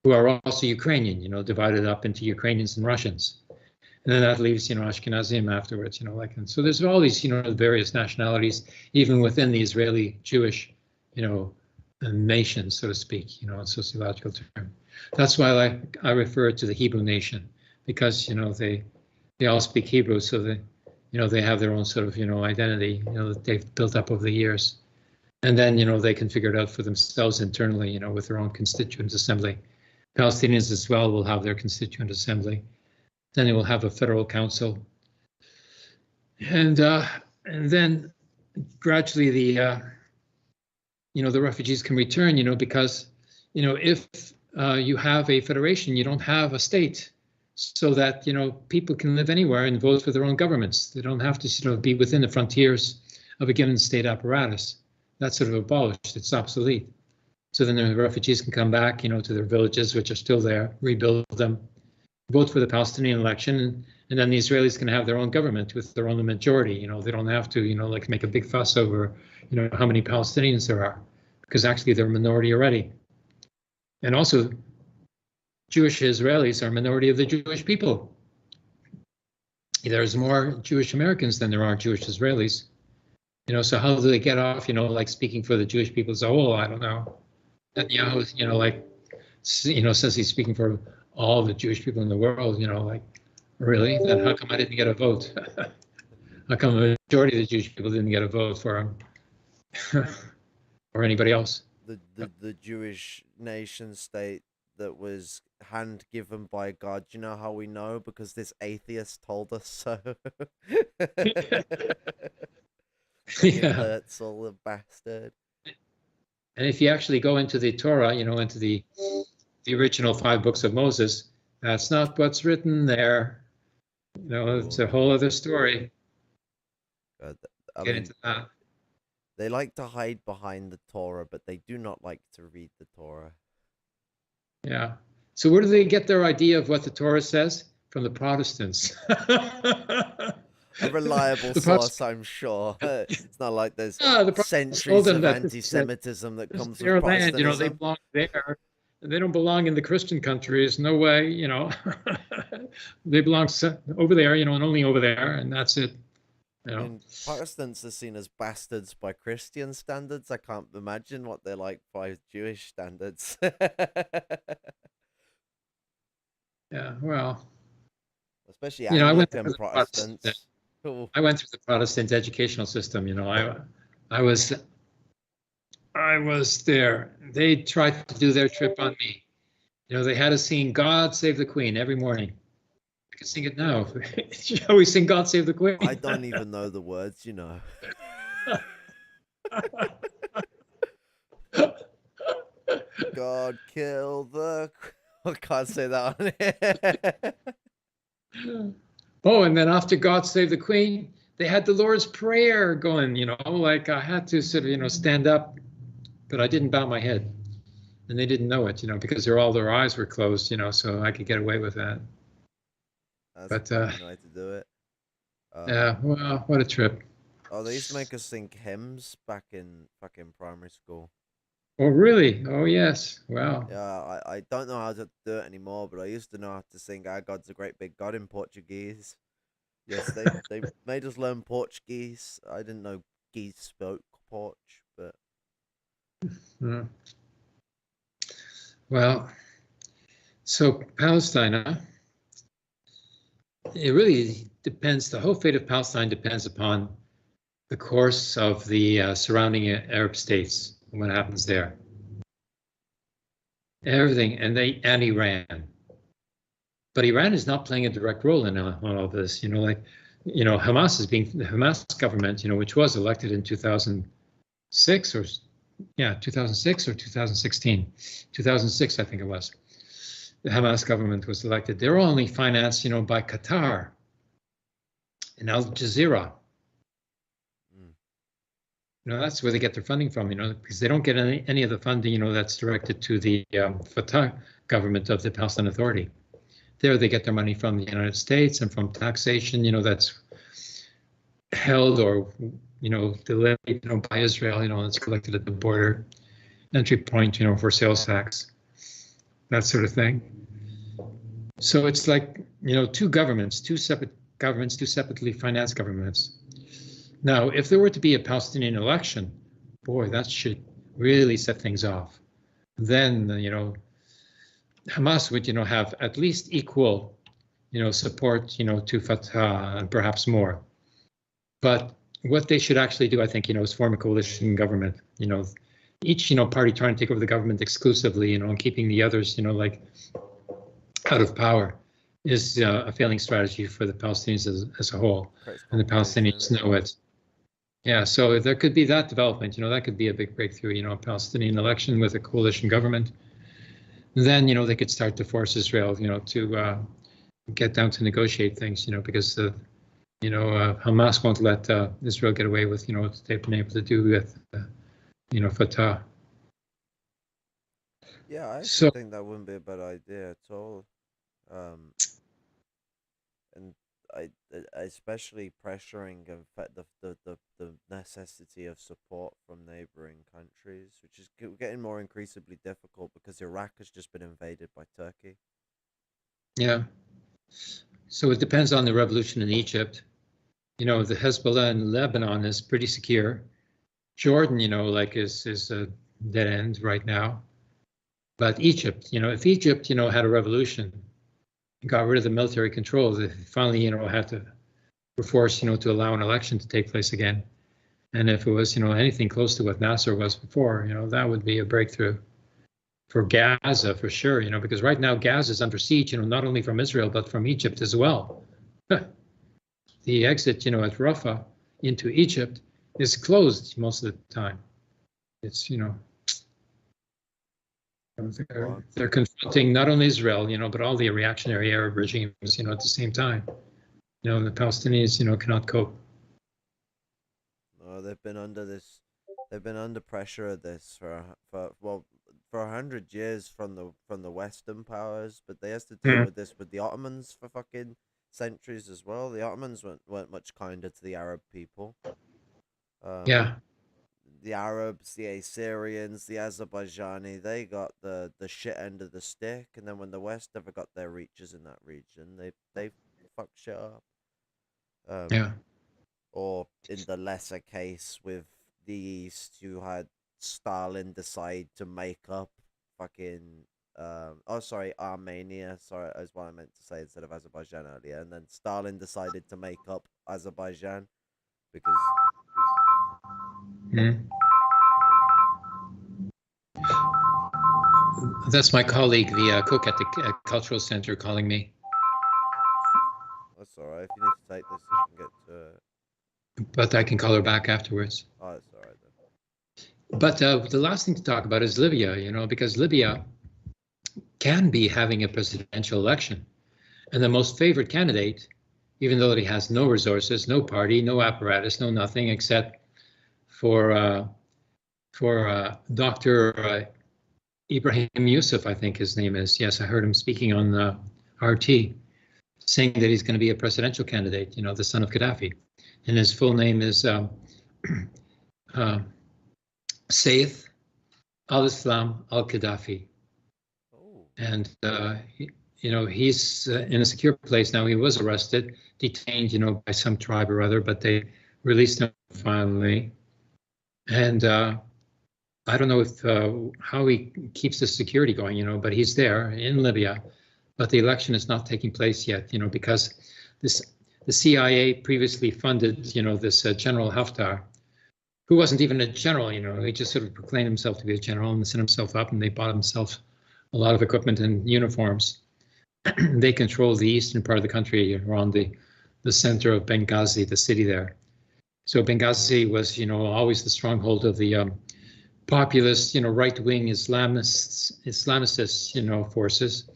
who are also Ukrainian, divided up into Ukrainians and Russians. And then that leaves, Ashkenazim afterwards, and so there's all these, various nationalities, even within the Israeli Jewish, nation, so to speak, in sociological term. That's why I refer to the Hebrew nation, because, they all speak Hebrew, so they have their own sort of, identity, that they've built up over the years. And then, they can figure it out for themselves internally, with their own constituent assembly. Palestinians as well will have their constituent assembly. Then they will have a federal council. And then gradually the refugees can return, because, if you have a federation, you don't have a state, so that, people can live anywhere and vote for their own governments. They don't have to, be within the frontiers of a given state apparatus. That's sort of abolished, it's obsolete. So then the refugees can come back, to their villages, which are still there, rebuild them, vote for the Palestinian election, and then the Israelis can have their own government with their own majority. They don't have to, make a big fuss over, how many Palestinians there are, because actually they're a minority already. And also, Jewish Israelis are a minority of the Jewish people. There's more Jewish Americans than there are Jewish Israelis. So how do they get off, speaking for the Jewish people as a whole? I don't know. Netanyahu, says he's speaking for all the Jewish people in the world, really? Then how come I didn't get a vote? How come the majority of the Jewish people didn't get a vote for him or anybody else? The Jewish nation state that was hand given by God. Do you know how we know? Because this atheist told us so. Yeah. Herzl, the bastard. And if you actually go into the Torah, into the original 5 books of Moses, that's not what's written there. It's a whole other story. Get into that. They like to hide behind the Torah, but they do not like to read the Torah. Yeah. So where do they get their idea of what the Torah says? From the Protestants. A reliable source, I'm sure. It's not like there's centuries of anti-Semitism that comes from Protestantism. They belong there. They don't belong in the Christian countries. No way, They belong over there, and only over there, and that's it. I mean, Protestants are seen as bastards by Christian standards. I can't imagine what they're like by Jewish standards. Yeah, well, especially Anglican Protestants. I went through the Protestant educational system. I was there. They tried to do their trip on me. They had us sing "God Save the Queen" every morning. I can sing it now. Shall we sing "God Save the Queen"? I don't even know the words. God kill the. I can't say that on here. Oh, and then after God Save the Queen, they had the Lord's Prayer going, like I had to sort of, stand up, but I didn't bow my head. And they didn't know it, because all their eyes were closed, so I could get away with that. That's But a fucking way to do it. yeah, well, what a trip. Oh, they used to make us sing hymns back in fucking primary school. Oh, really? Oh, yes. Wow. Yeah, I don't know how to do it anymore, but I used to know how to sing "Our God's a Great Big God" in Portuguese. Yes, they made us learn Portuguese. I didn't know geese spoke Porch, but Hmm. Well, so Palestine, huh? It really depends. The whole fate of Palestine depends upon the course of the surrounding Arab states and what happens there. Everything, and Iran. But Iran is not playing a direct role in all of this. Hamas is the Hamas government, which was elected in 2006 or 2006 or 2016, 2006, I think it was. The Hamas government was elected. They're only financed, by Qatar and Al Jazeera. That's where they get their funding from, because they don't get any of the funding, that's directed to the Fatah government of the Palestine Authority. There they get their money from the United States and from taxation, that's held or, delayed, by Israel, that's collected at the border, entry point, for sales tax, that sort of thing. So it's like, two separate governments, two separately financed governments. Now, if there were to be a Palestinian election, boy, that should really set things off. Then, Hamas would, have at least equal, support, to Fatah and perhaps more. But what they should actually do, I think, is form a coalition government. Each, party trying to take over the government exclusively, and keeping the others, like out of power, is a failing strategy for the Palestinians as a whole, and the Palestinians know it. Yeah, so there could be that development, that could be a big breakthrough, a Palestinian election with a coalition government. Then, they could start to force Israel, to get down to negotiate things, because Hamas won't let Israel get away with, what they've been able to do with, Fatah. Yeah, I actually think that wouldn't be a bad idea at all. And I especially pressuring the necessity of support from neighboring countries, which is getting more increasingly difficult because Iraq has just been invaded by Turkey. Yeah. So it depends on the revolution in Egypt. The Hezbollah in Lebanon is pretty secure. Jordan, is a dead end right now. But Egypt, if Egypt, had a revolution, got rid of the military control, they finally, had to were forced, to allow an election to take place again. And if it was, anything close to what Nasser was before, that would be a breakthrough for Gaza for sure, because right now Gaza is under siege, not only from Israel, but from Egypt as well. The exit, at Rafah into Egypt is closed most of the time. It's, they're confronting not only Israel, but all the reactionary Arab regimes, at the same time. And the Palestinians, cannot cope. Oh, they've been under pressure of this for 100 years from the Western powers, but they have to deal with this with the Ottomans for fucking centuries as well. The Ottomans weren't much kinder to the Arab people. Yeah. The Arabs, the Assyrians, the Azerbaijani, they got the shit end of the stick, and then when the West ever got their reaches in that region, they fucked shit up. Yeah. Or in the lesser case with the East, you had Stalin decide to make up fucking Armenia. Sorry, is what I meant to say instead of Azerbaijan earlier. And then Stalin decided to make up Azerbaijan because. That's my colleague, the cook at the cultural center, calling me. That's all right. If you need to take this, you can get to it. But I can call her back afterwards. Oh, that's all right then. But the last thing to talk about is Libya, because Libya can be having a presidential election. And the most favored candidate even though he has no resources, no party, no apparatus, no nothing except for Dr. Ibrahim Yusuf, I think his name is. Yes, I heard him speaking on RT, saying that he's going to be a presidential candidate, the son of Gaddafi. And his full name is Saif al-Islam al-Gaddafi. Oh. And, he's in a secure place now. He was arrested, detained, by some tribe or other, but they released him finally. And I don't know if how he keeps the security going, but he's there in Libya. But the election is not taking place yet, because the CIA previously funded, this General Haftar, who wasn't even a general, he just sort of proclaimed himself to be a general and set himself up, and they bought himself a lot of equipment and uniforms. They control the eastern part of the country around the center of Benghazi, the city there. So Benghazi was, always the stronghold of the populist, right-wing Islamist, forces,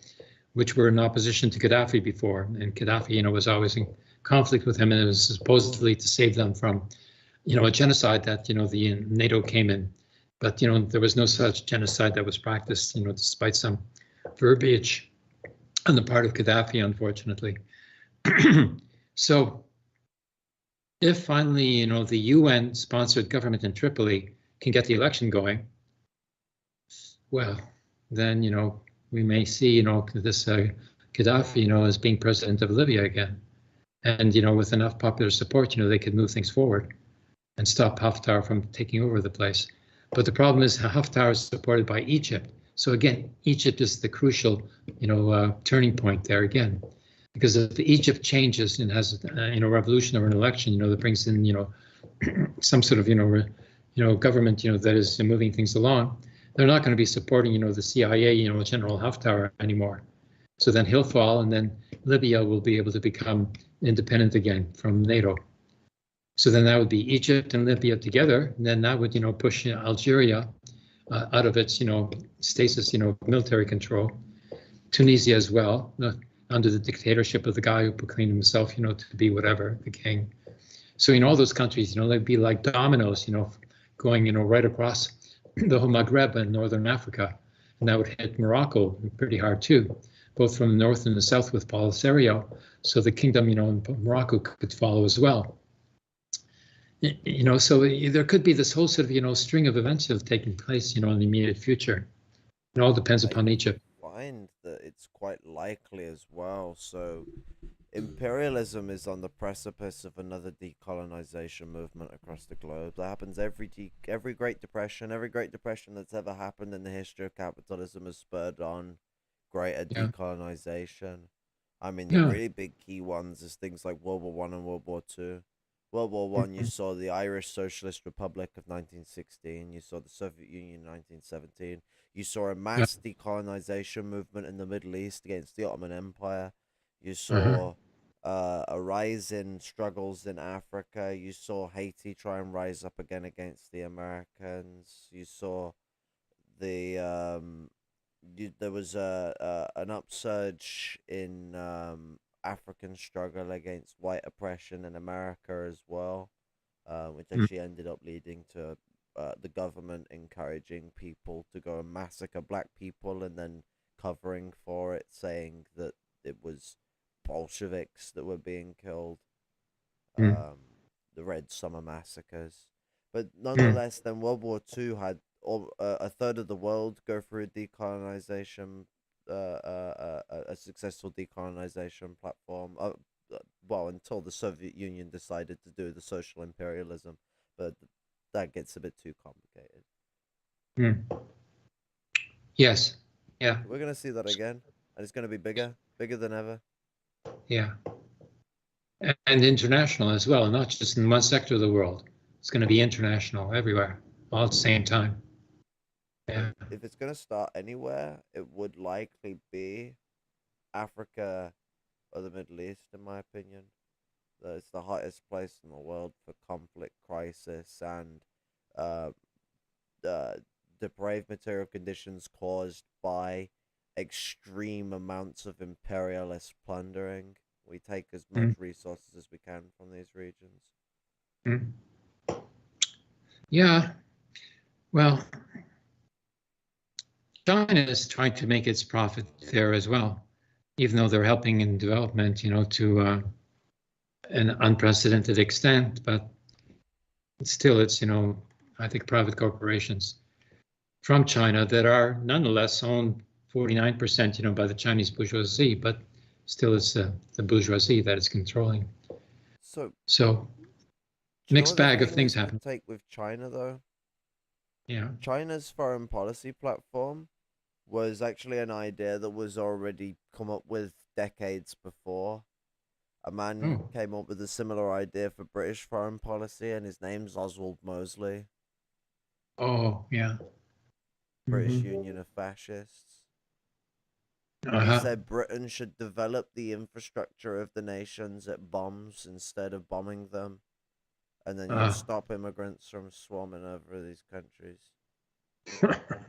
which were in opposition to Gaddafi before. And Gaddafi, was always in conflict with him, and it was supposedly to save them from, a genocide that, the NATO came in. But, there was no such genocide that was practiced, despite some verbiage on the part of Gaddafi, unfortunately. So if finally, the UN-sponsored government in Tripoli can get the election going, well, then, we may see, this Gaddafi, as being president of Libya again. And, with enough popular support, they could move things forward and stop Haftar from taking over the place. But the problem is Haftar is supported by Egypt. So again, Egypt is the crucial, turning point there again. Because if Egypt changes and has, a revolution or an election, that brings in, some sort of, government, that is moving things along, they're not going to be supporting, the CIA, General Haftar anymore. So then he'll fall, and then Libya will be able to become independent again from NATO. So then that would be Egypt and Libya together, and then that would, push Algeria out of its, stasis, military control. Tunisia as well, under the dictatorship of the guy who proclaimed himself, to be whatever, the king. So in all those countries, they'd be like dominoes, going, right across the whole Maghreb and Northern Africa. And that would hit Morocco pretty hard too, both from the north and the south with Polisario. So the kingdom, in Morocco could follow as well. So there could be this whole sort of, string of events that have taken place, in the immediate future. It all depends upon Egypt. Find that it's quite likely as well. So imperialism is on the precipice of another decolonization movement across the globe. That happens every Great Depression. Every Great Depression that's ever happened in the history of capitalism has spurred on greater decolonization. I mean, the really big key ones is things like World War One and World War Two. World War One, you saw the Irish Socialist Republic of 1916. You saw the Soviet Union in 1917. You saw a mass decolonization movement in the Middle East against the Ottoman Empire. You saw a rise in struggles in Africa. You saw Haiti try and rise up again against the Americans. You saw the there was an upsurge in African struggle against white oppression in America as well, which actually ended up leading to the government encouraging people to go and massacre black people, and then covering for it, saying that it was Bolsheviks that were being killed, the Red Summer massacres. But nonetheless, then World War Two had a third of the world go through a decolonization, a successful decolonization platform. Well, until the Soviet Union decided to do the social imperialism, but that gets a bit too complicated. Yes. Yeah. We're gonna see that again, and it's gonna be bigger than ever. Yeah. And international as well, not just in one sector of the world. It's going to be international everywhere, all at the same time. Yeah. If it's gonna start anywhere, it would likely be Africa or the Middle East, in my opinion. It's the hottest place in the world for conflict, crisis, and uh, depraved material conditions caused by extreme amounts of imperialist plundering. We take as much mm, resources as we can from these regions. mm. Yeah, well, China is trying to make its profit there as well, even though they're helping in development, to an unprecedented extent. But still, it's, I think private corporations from China that are nonetheless owned 49%, by the Chinese bourgeoisie, but still it's the bourgeoisie that is controlling. So, So do you know mixed what the bag of thing things is to happen. take with China, though? Yeah. China's foreign policy platform was actually an idea that was already come up with decades before. A man Oh. came up with a similar idea for British foreign policy, and his name's Oswald Mosley. Oh, yeah. British Mm-hmm. Union of Fascists. He Uh-huh. said Britain should develop the infrastructure of the nations it bombs instead of bombing them, and then Uh. stop immigrants from swarming over these countries.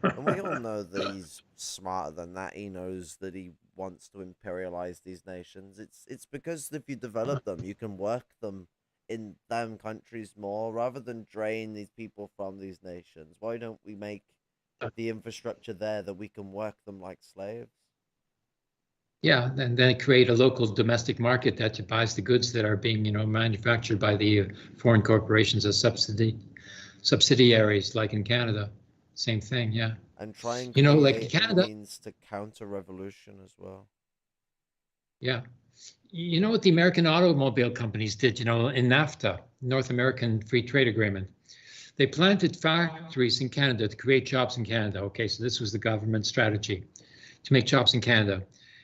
And we all know that he's smarter than that. He knows that he wants to imperialize these nations. It's because if you develop them, you can work them in them countries more rather than drain these people from these nations. Why don't we make the infrastructure there that we can work them like slaves? Yeah, and then create a local domestic market that buys the goods that are being, manufactured by the foreign corporations as subsidiaries, like in Canada. Same thing, yeah. And try and Like in create a Canada, means to counter revolution as well. yeah. You know what the American automobile companies did, in NAFTA, North American Free Trade Agreement? They planted factories in Canada to create jobs in Canada. Okay, so this was the government strategy to make jobs in Canada.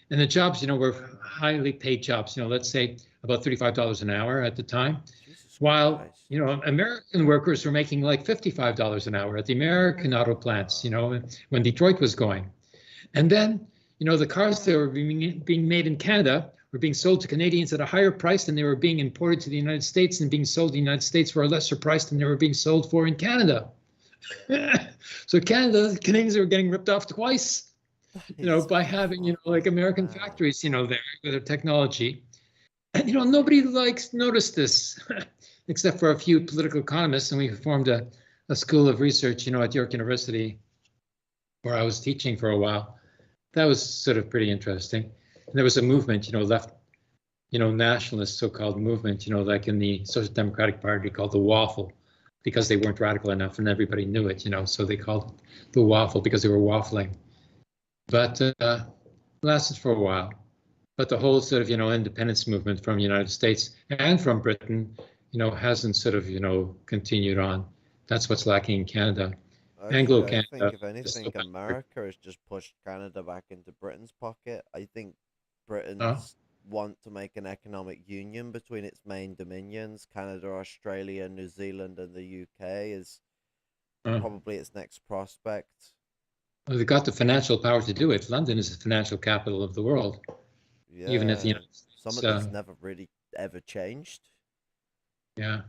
And the jobs, were highly paid jobs, let's say about $35 an hour at the time. Jesus While, Christ. American workers were making like $55 an hour at the American auto plants, when Detroit was going. And then, the cars that were being made in Canada were being sold to Canadians at a higher price than they were being imported to the United States, and being sold in the United States for a lesser price than they were being sold for in Canada. So Canadians were getting ripped off twice, by having, like American factories, there with their technology. And, nobody noticed this, except for a few political economists. And we formed a school of research, at York University, where I was teaching for a while. That was sort of pretty interesting. And there was a movement, left, nationalist so-called movement, like in the Social Democratic Party, called the Waffle, because they weren't radical enough and everybody knew it, so they called it the Waffle because they were waffling. But lasted for a while. But the whole sort of, independence movement from the United States and from Britain, hasn't sort of, continued on. That's what's lacking in Canada. Actually, I Anglo-Canada think if anything, America has just pushed Canada back into Britain's pocket. I think Britain's want to make an economic union between its main dominions, Canada, Australia, New Zealand, and the UK, is probably its next prospect. Well, they've got the financial power to do it. London is the financial capital of the world. Yeah, even if some of that's never really ever changed. Yeah.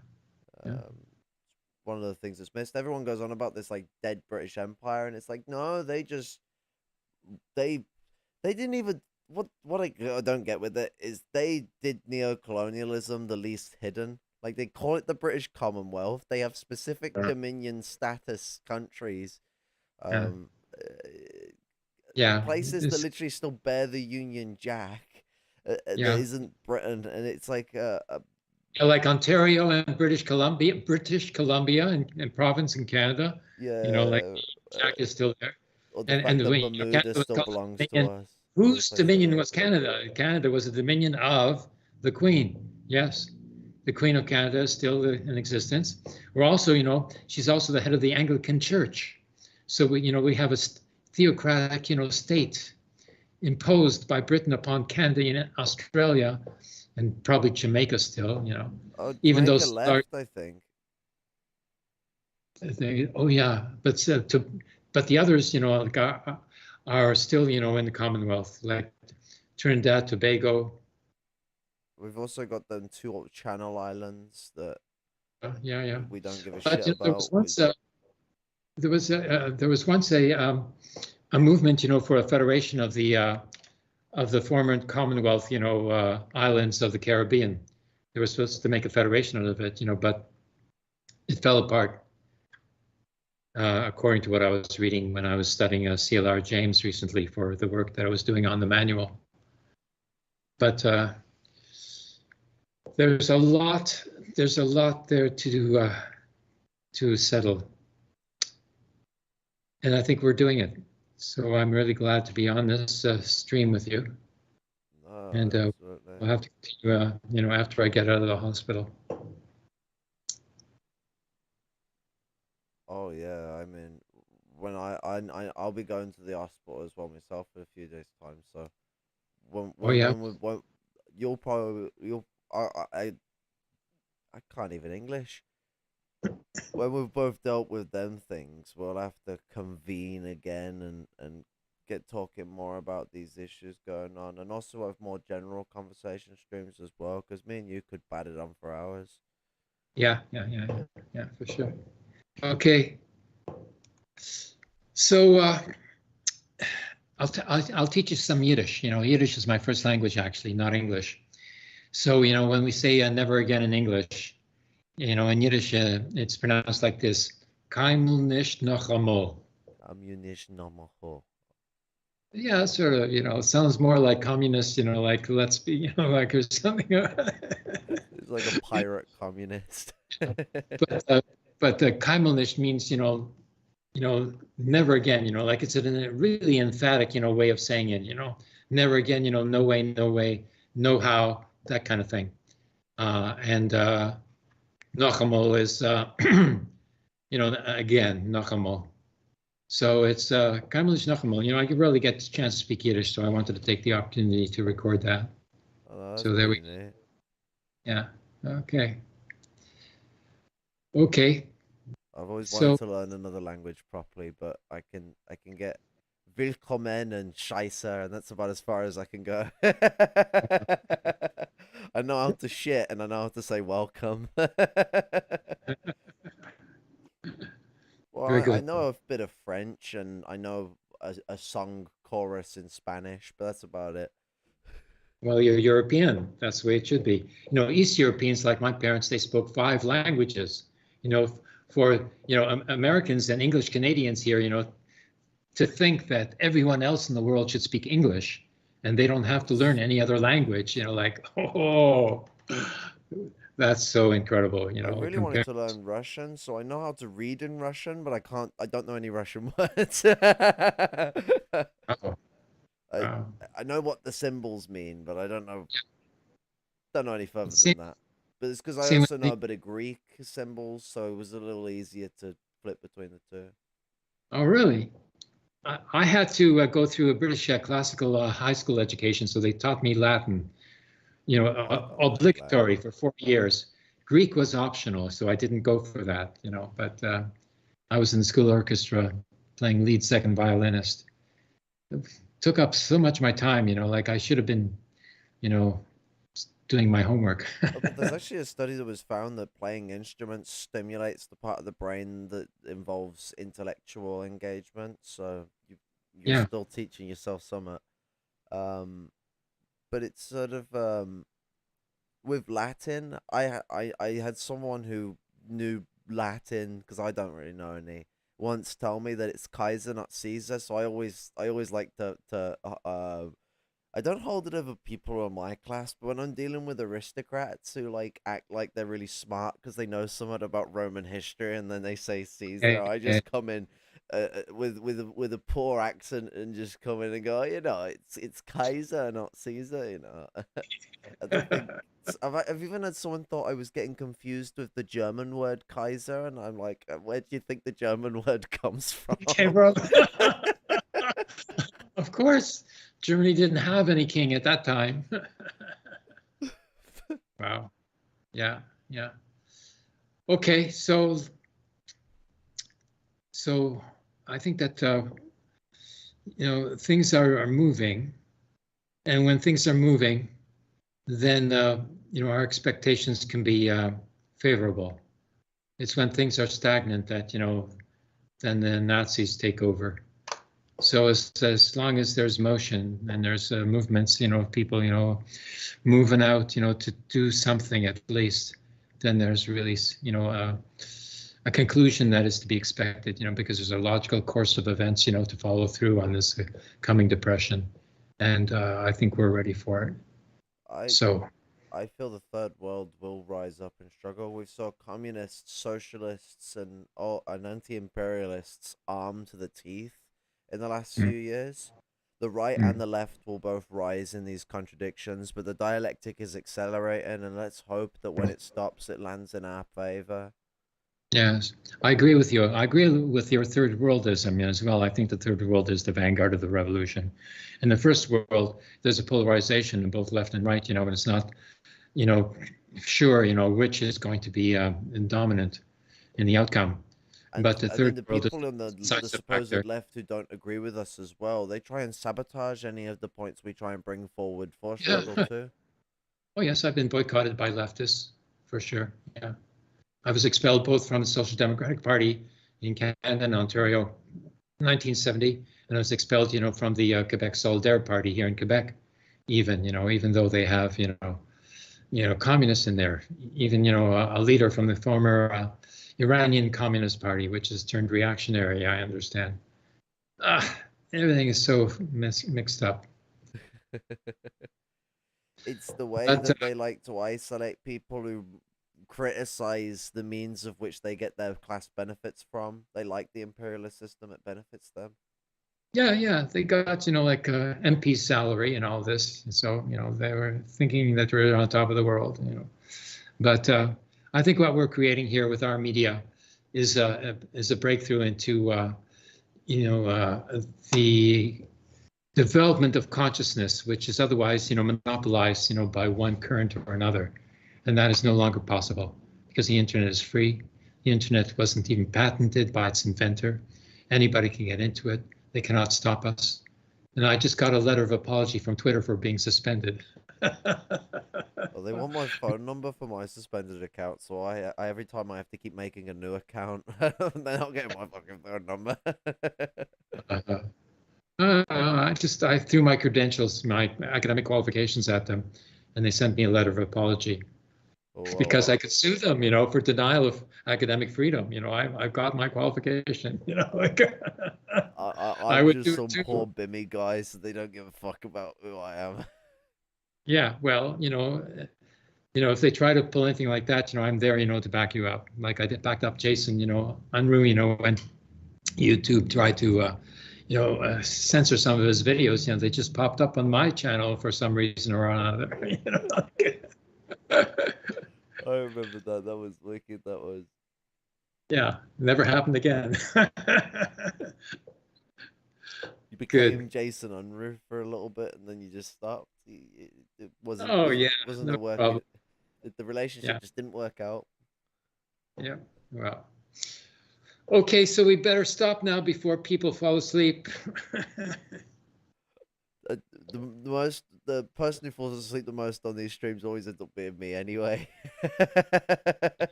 One of the things that's missed. Everyone goes on about this like dead British Empire, and it's like, no, they didn't even what I don't get with it is they did neocolonialism the least hidden. Like they call it the British Commonwealth. They have specific dominion status countries. Places that literally still bear the Union Jack. That isn't Britain, and it's like like Ontario and British Columbia and province in Canada. Yeah, like Jack is still there. Or the fact that Bermuda still belongs to us. Whose dominion was Canada? Canada was a dominion of the Queen. Yes, the Queen of Canada is still in existence. We're also, she's also the head of the Anglican Church. So we have a theocratic, state imposed by Britain upon Canada and Australia, and probably Jamaica still, even though left, I think. But the others, are still, in the Commonwealth, like Trinidad, Tobago. We've also got them two Channel Islands that we don't give a shit about. There was once a movement, for a federation of the of the former Commonwealth, islands of the Caribbean. They were supposed to make a federation out of it, but it fell apart, according to what I was reading when I was studying CLR James recently for the work that I was doing on the manual. But there's a lot there to settle, and I think we're doing it. So I'm really glad to be on this stream with you. And we'll have to continue, after I get out of the hospital. Oh yeah, I mean, when I'll be going to the hospital as well myself in a few days' time. So when I can't even English. When we've both dealt with them things, we'll have to convene again and get talking more about these issues going on, and also have more general conversation streams as well, because me and you could bat it on for hours. Yeah, for sure. Okay. So I'll teach you some Yiddish. Yiddish is my first language, actually, not English. So when we say never again in English, in Yiddish, it's pronounced like this: Keimel nicht noch einmal. Yeah, sort of. It sounds more like communist. Like let's be, like or something. It's like a pirate communist. But the Keimel nicht means never again. Like it's a really emphatic way of saying it. Never again. No way, no how, that kind of thing. And Nachamol is, again, Nachamol. So it's Kaimelish Nachamol. I could really get the chance to speak Yiddish, so I wanted to take the opportunity to record that. Oh, so there we go. Yeah. Okay. Okay. I've always wanted to learn another language properly, but I can get Willkommen and Scheisse, and that's about as far as I can go. I know how to shit, and I know how to say welcome. Well, I know a bit of French, and I know a song chorus in Spanish, but that's about it. Well, you're European. That's the way it should be. East Europeans, like my parents, they spoke 5 languages. For Americans and English Canadians here, to think that everyone else in the world should speak English and they don't have to learn any other language, that's so incredible. I really wanted to learn Russian, so I know how to read in Russian, but I don't know any Russian words. I know what the symbols mean, but I don't know any further than that. But it's because I also know a bit of Greek symbols, so it was a little easier to flip between the two. Oh, really? I had to go through a British classical high school education, so they taught me Latin, obligatory for 4 years. Greek was optional, so I didn't go for that, but I was in the school orchestra playing lead second violinist. It took up so much of my time, like I should have been, doing my homework. But there's actually a study that was found that playing instruments stimulates the part of the brain that involves intellectual engagement. So you're still teaching yourself something. But it's sort of with Latin. I had someone who knew Latin, because I don't really know any, once tell me that it's Kaiser, not Caesar. So I always like to I don't hold it over people in my class, but when I'm dealing with aristocrats who act like they're really smart because they know somewhat about Roman history, and then they say Caesar, I just come in with a poor accent and just come in and go, it's Kaiser, not Caesar, I don't think. I've even had someone thought I was getting confused with the German word Kaiser, and I'm like, where do you think the German word comes from? Okay, bro. Of course, Germany didn't have any king at that time. Wow. Yeah. Okay, so I think that things are moving, and when things are moving, then our expectations can be favorable. It's when things are stagnant that then the Nazis take over. So as long as there's motion and there's movements, of people, moving out, to do something at least, then there's really, a conclusion that is to be expected, because there's a logical course of events, to follow through on this coming depression. And I think we're ready for it. I So, I feel the third world will rise up and struggle. We saw communists, socialists, and anti-imperialists armed to the teeth in the last mm, few years. The right and mm. the left will both rise in these contradictions, but the dialectic is accelerating, and let's hope that when it stops, it lands in our favor. Yes, I agree with you. I agree with your third worldism as well. I think the third world is the vanguard of the revolution. In the first world, there's a polarization in both left and right, and it's not, you know, sure, which is going to be dominant in the outcome. And But the I mean, third the world is people on the decisive supposed factor. left who don't agree with us as well, they try and sabotage any of the points we try and bring forward for Yeah. struggle too. Oh, yes, I've been boycotted by leftists for sure. Yeah. I was expelled both from the Social Democratic Party in Canada and Ontario in 1970, and I was expelled, from the Quebec Solidaire Party here in Quebec, even though they have, communists in there, even, a leader from the former Iranian Communist Party, which has turned reactionary, I understand. Ah, everything is so mixed up. It's the way But that they like to isolate people who criticize the means of which they get their class benefits from. They like the imperialist system, it benefits them. yeah, they got, like MP salary and all this. So, they were thinking that they're on top of the world. But I think what we're creating here with our media is a breakthrough into, the development of consciousness, which is otherwise, monopolized, by one current or another. And that is no longer possible because the internet is free. The internet wasn't even patented by its inventor. Anybody can get into it. They cannot stop us. And I just got a letter of apology from Twitter for being suspended. Well, they want my phone number for my suspended account, so I every time I have to keep making a new account, they're not getting my fucking phone number. I threw my credentials, my academic qualifications at them, and they sent me a letter of apology because Well, I could sue them, for denial of academic freedom. I've got my qualification, like I I'm would just do it some poor too. bimmy guy, so they don't give a fuck about who I am. Yeah, well, if they try to pull anything like that, I'm there, to back you up. Like I did backed up Jason, Unruh, when YouTube tried to, censor some of his videos. They just popped up on my channel for some reason or another. I remember that. That was wicked. That was. Yeah, never happened again. You Good. became Jason Unruh for a little bit, and then you just stopped. It wasn't Oh wasn't yeah, wasn't no the work. problem. The relationship Yeah, just didn't work out. yeah. Well, okay, so we better stop now before people fall asleep. Uh, the person who falls asleep the most on these streams always ends up being me anyway.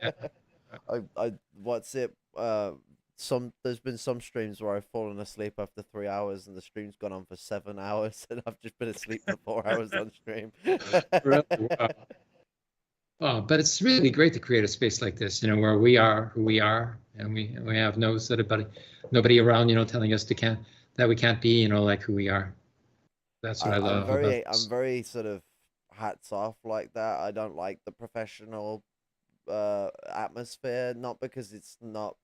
Yeah. I what's it? There's been some streams where I've fallen asleep after 3 hours, and the stream's gone on for 7 hours, and I've just been asleep for 4 hours on stream. Really? Wow. Oh, but it's really great to create a space like this, where we are who we are, and we have nobody around, telling us that we can't be, like who we are. That's what I I'm love about I'm this. very sort of hats off like that. I don't like the professional atmosphere, not because it's not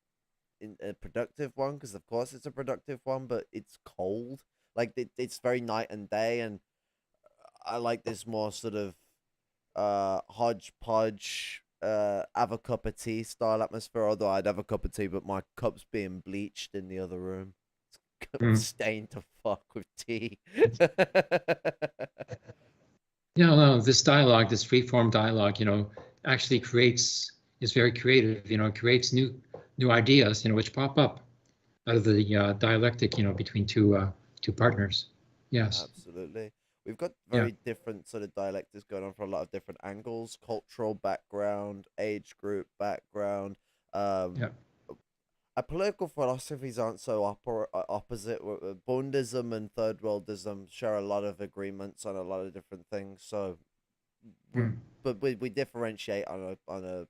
a productive one, because of course it's a productive one, but it's cold. Like it's very night and day, and I like this more sort of hodgepodge have a cup of tea style atmosphere. Although I'd have a cup of tea, but my cup's being bleached in the other room. Mm. Stained to fuck with tea. No, this dialogue, this free form dialogue, actually is very creative. Creates new ideas, which pop up out of the dialectic, between two partners. Yes. Absolutely. We've got Yeah. very different sort of dialectics going on for a lot of different angles, cultural background, age group background. Um, Yeah. our political philosophies aren't so opposite. Bundism and third worldism share a lot of agreements on a lot of different things. So, we, Mm. but we differentiate on a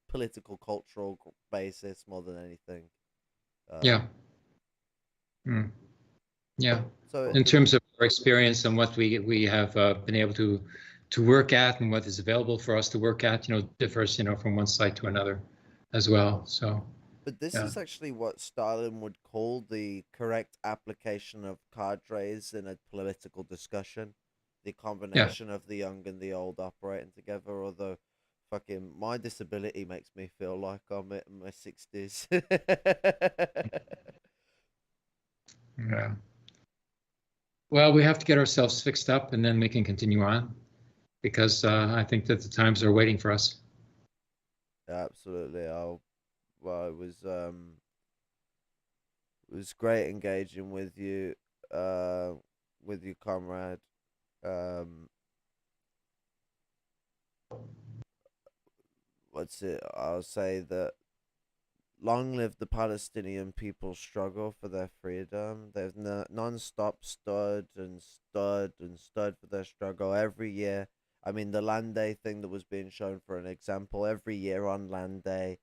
political cultural basis more than anything. Um, Yeah. Mm. Yeah. so In it terms of our experience and what we have been able to work at and what is available for us to work at, differs, from one site to another as well. So, But this yeah. is actually what Stalin would call the correct application of cadres in a political discussion. The Yeah. combination of the young and the old operating together, although fucking my disability makes me feel like I'm in my 60s. Yeah. Well, we have to get ourselves fixed up and then we can continue on because I think that the times are waiting for us. Absolutely. Well, it was great engaging uh, with you, comrade. Um, what's it? I'll say that long live the Palestinian people's struggle for their freedom. They've non-stop stood for their struggle every year. I mean, the Land Day thing that was being shown for an example, every year on Land Day,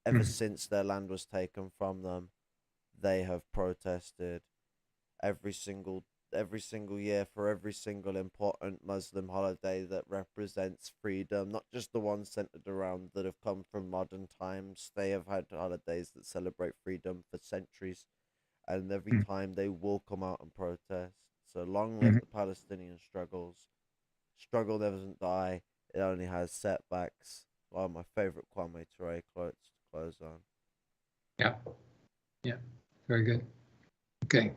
ever Mm. since their land was taken from them, they have protested every single every single year for every single important Muslim holiday that represents freedom, not just the ones centered around that have come from modern times. They have had holidays that celebrate freedom for centuries, and every Mm. time they will come out and protest. So long live Mhm. the Palestinian struggles. Struggle doesn't die, it only has setbacks. One of my favorite Kwame Ture quotes to close on. Yeah. Yeah. Very good. Okay.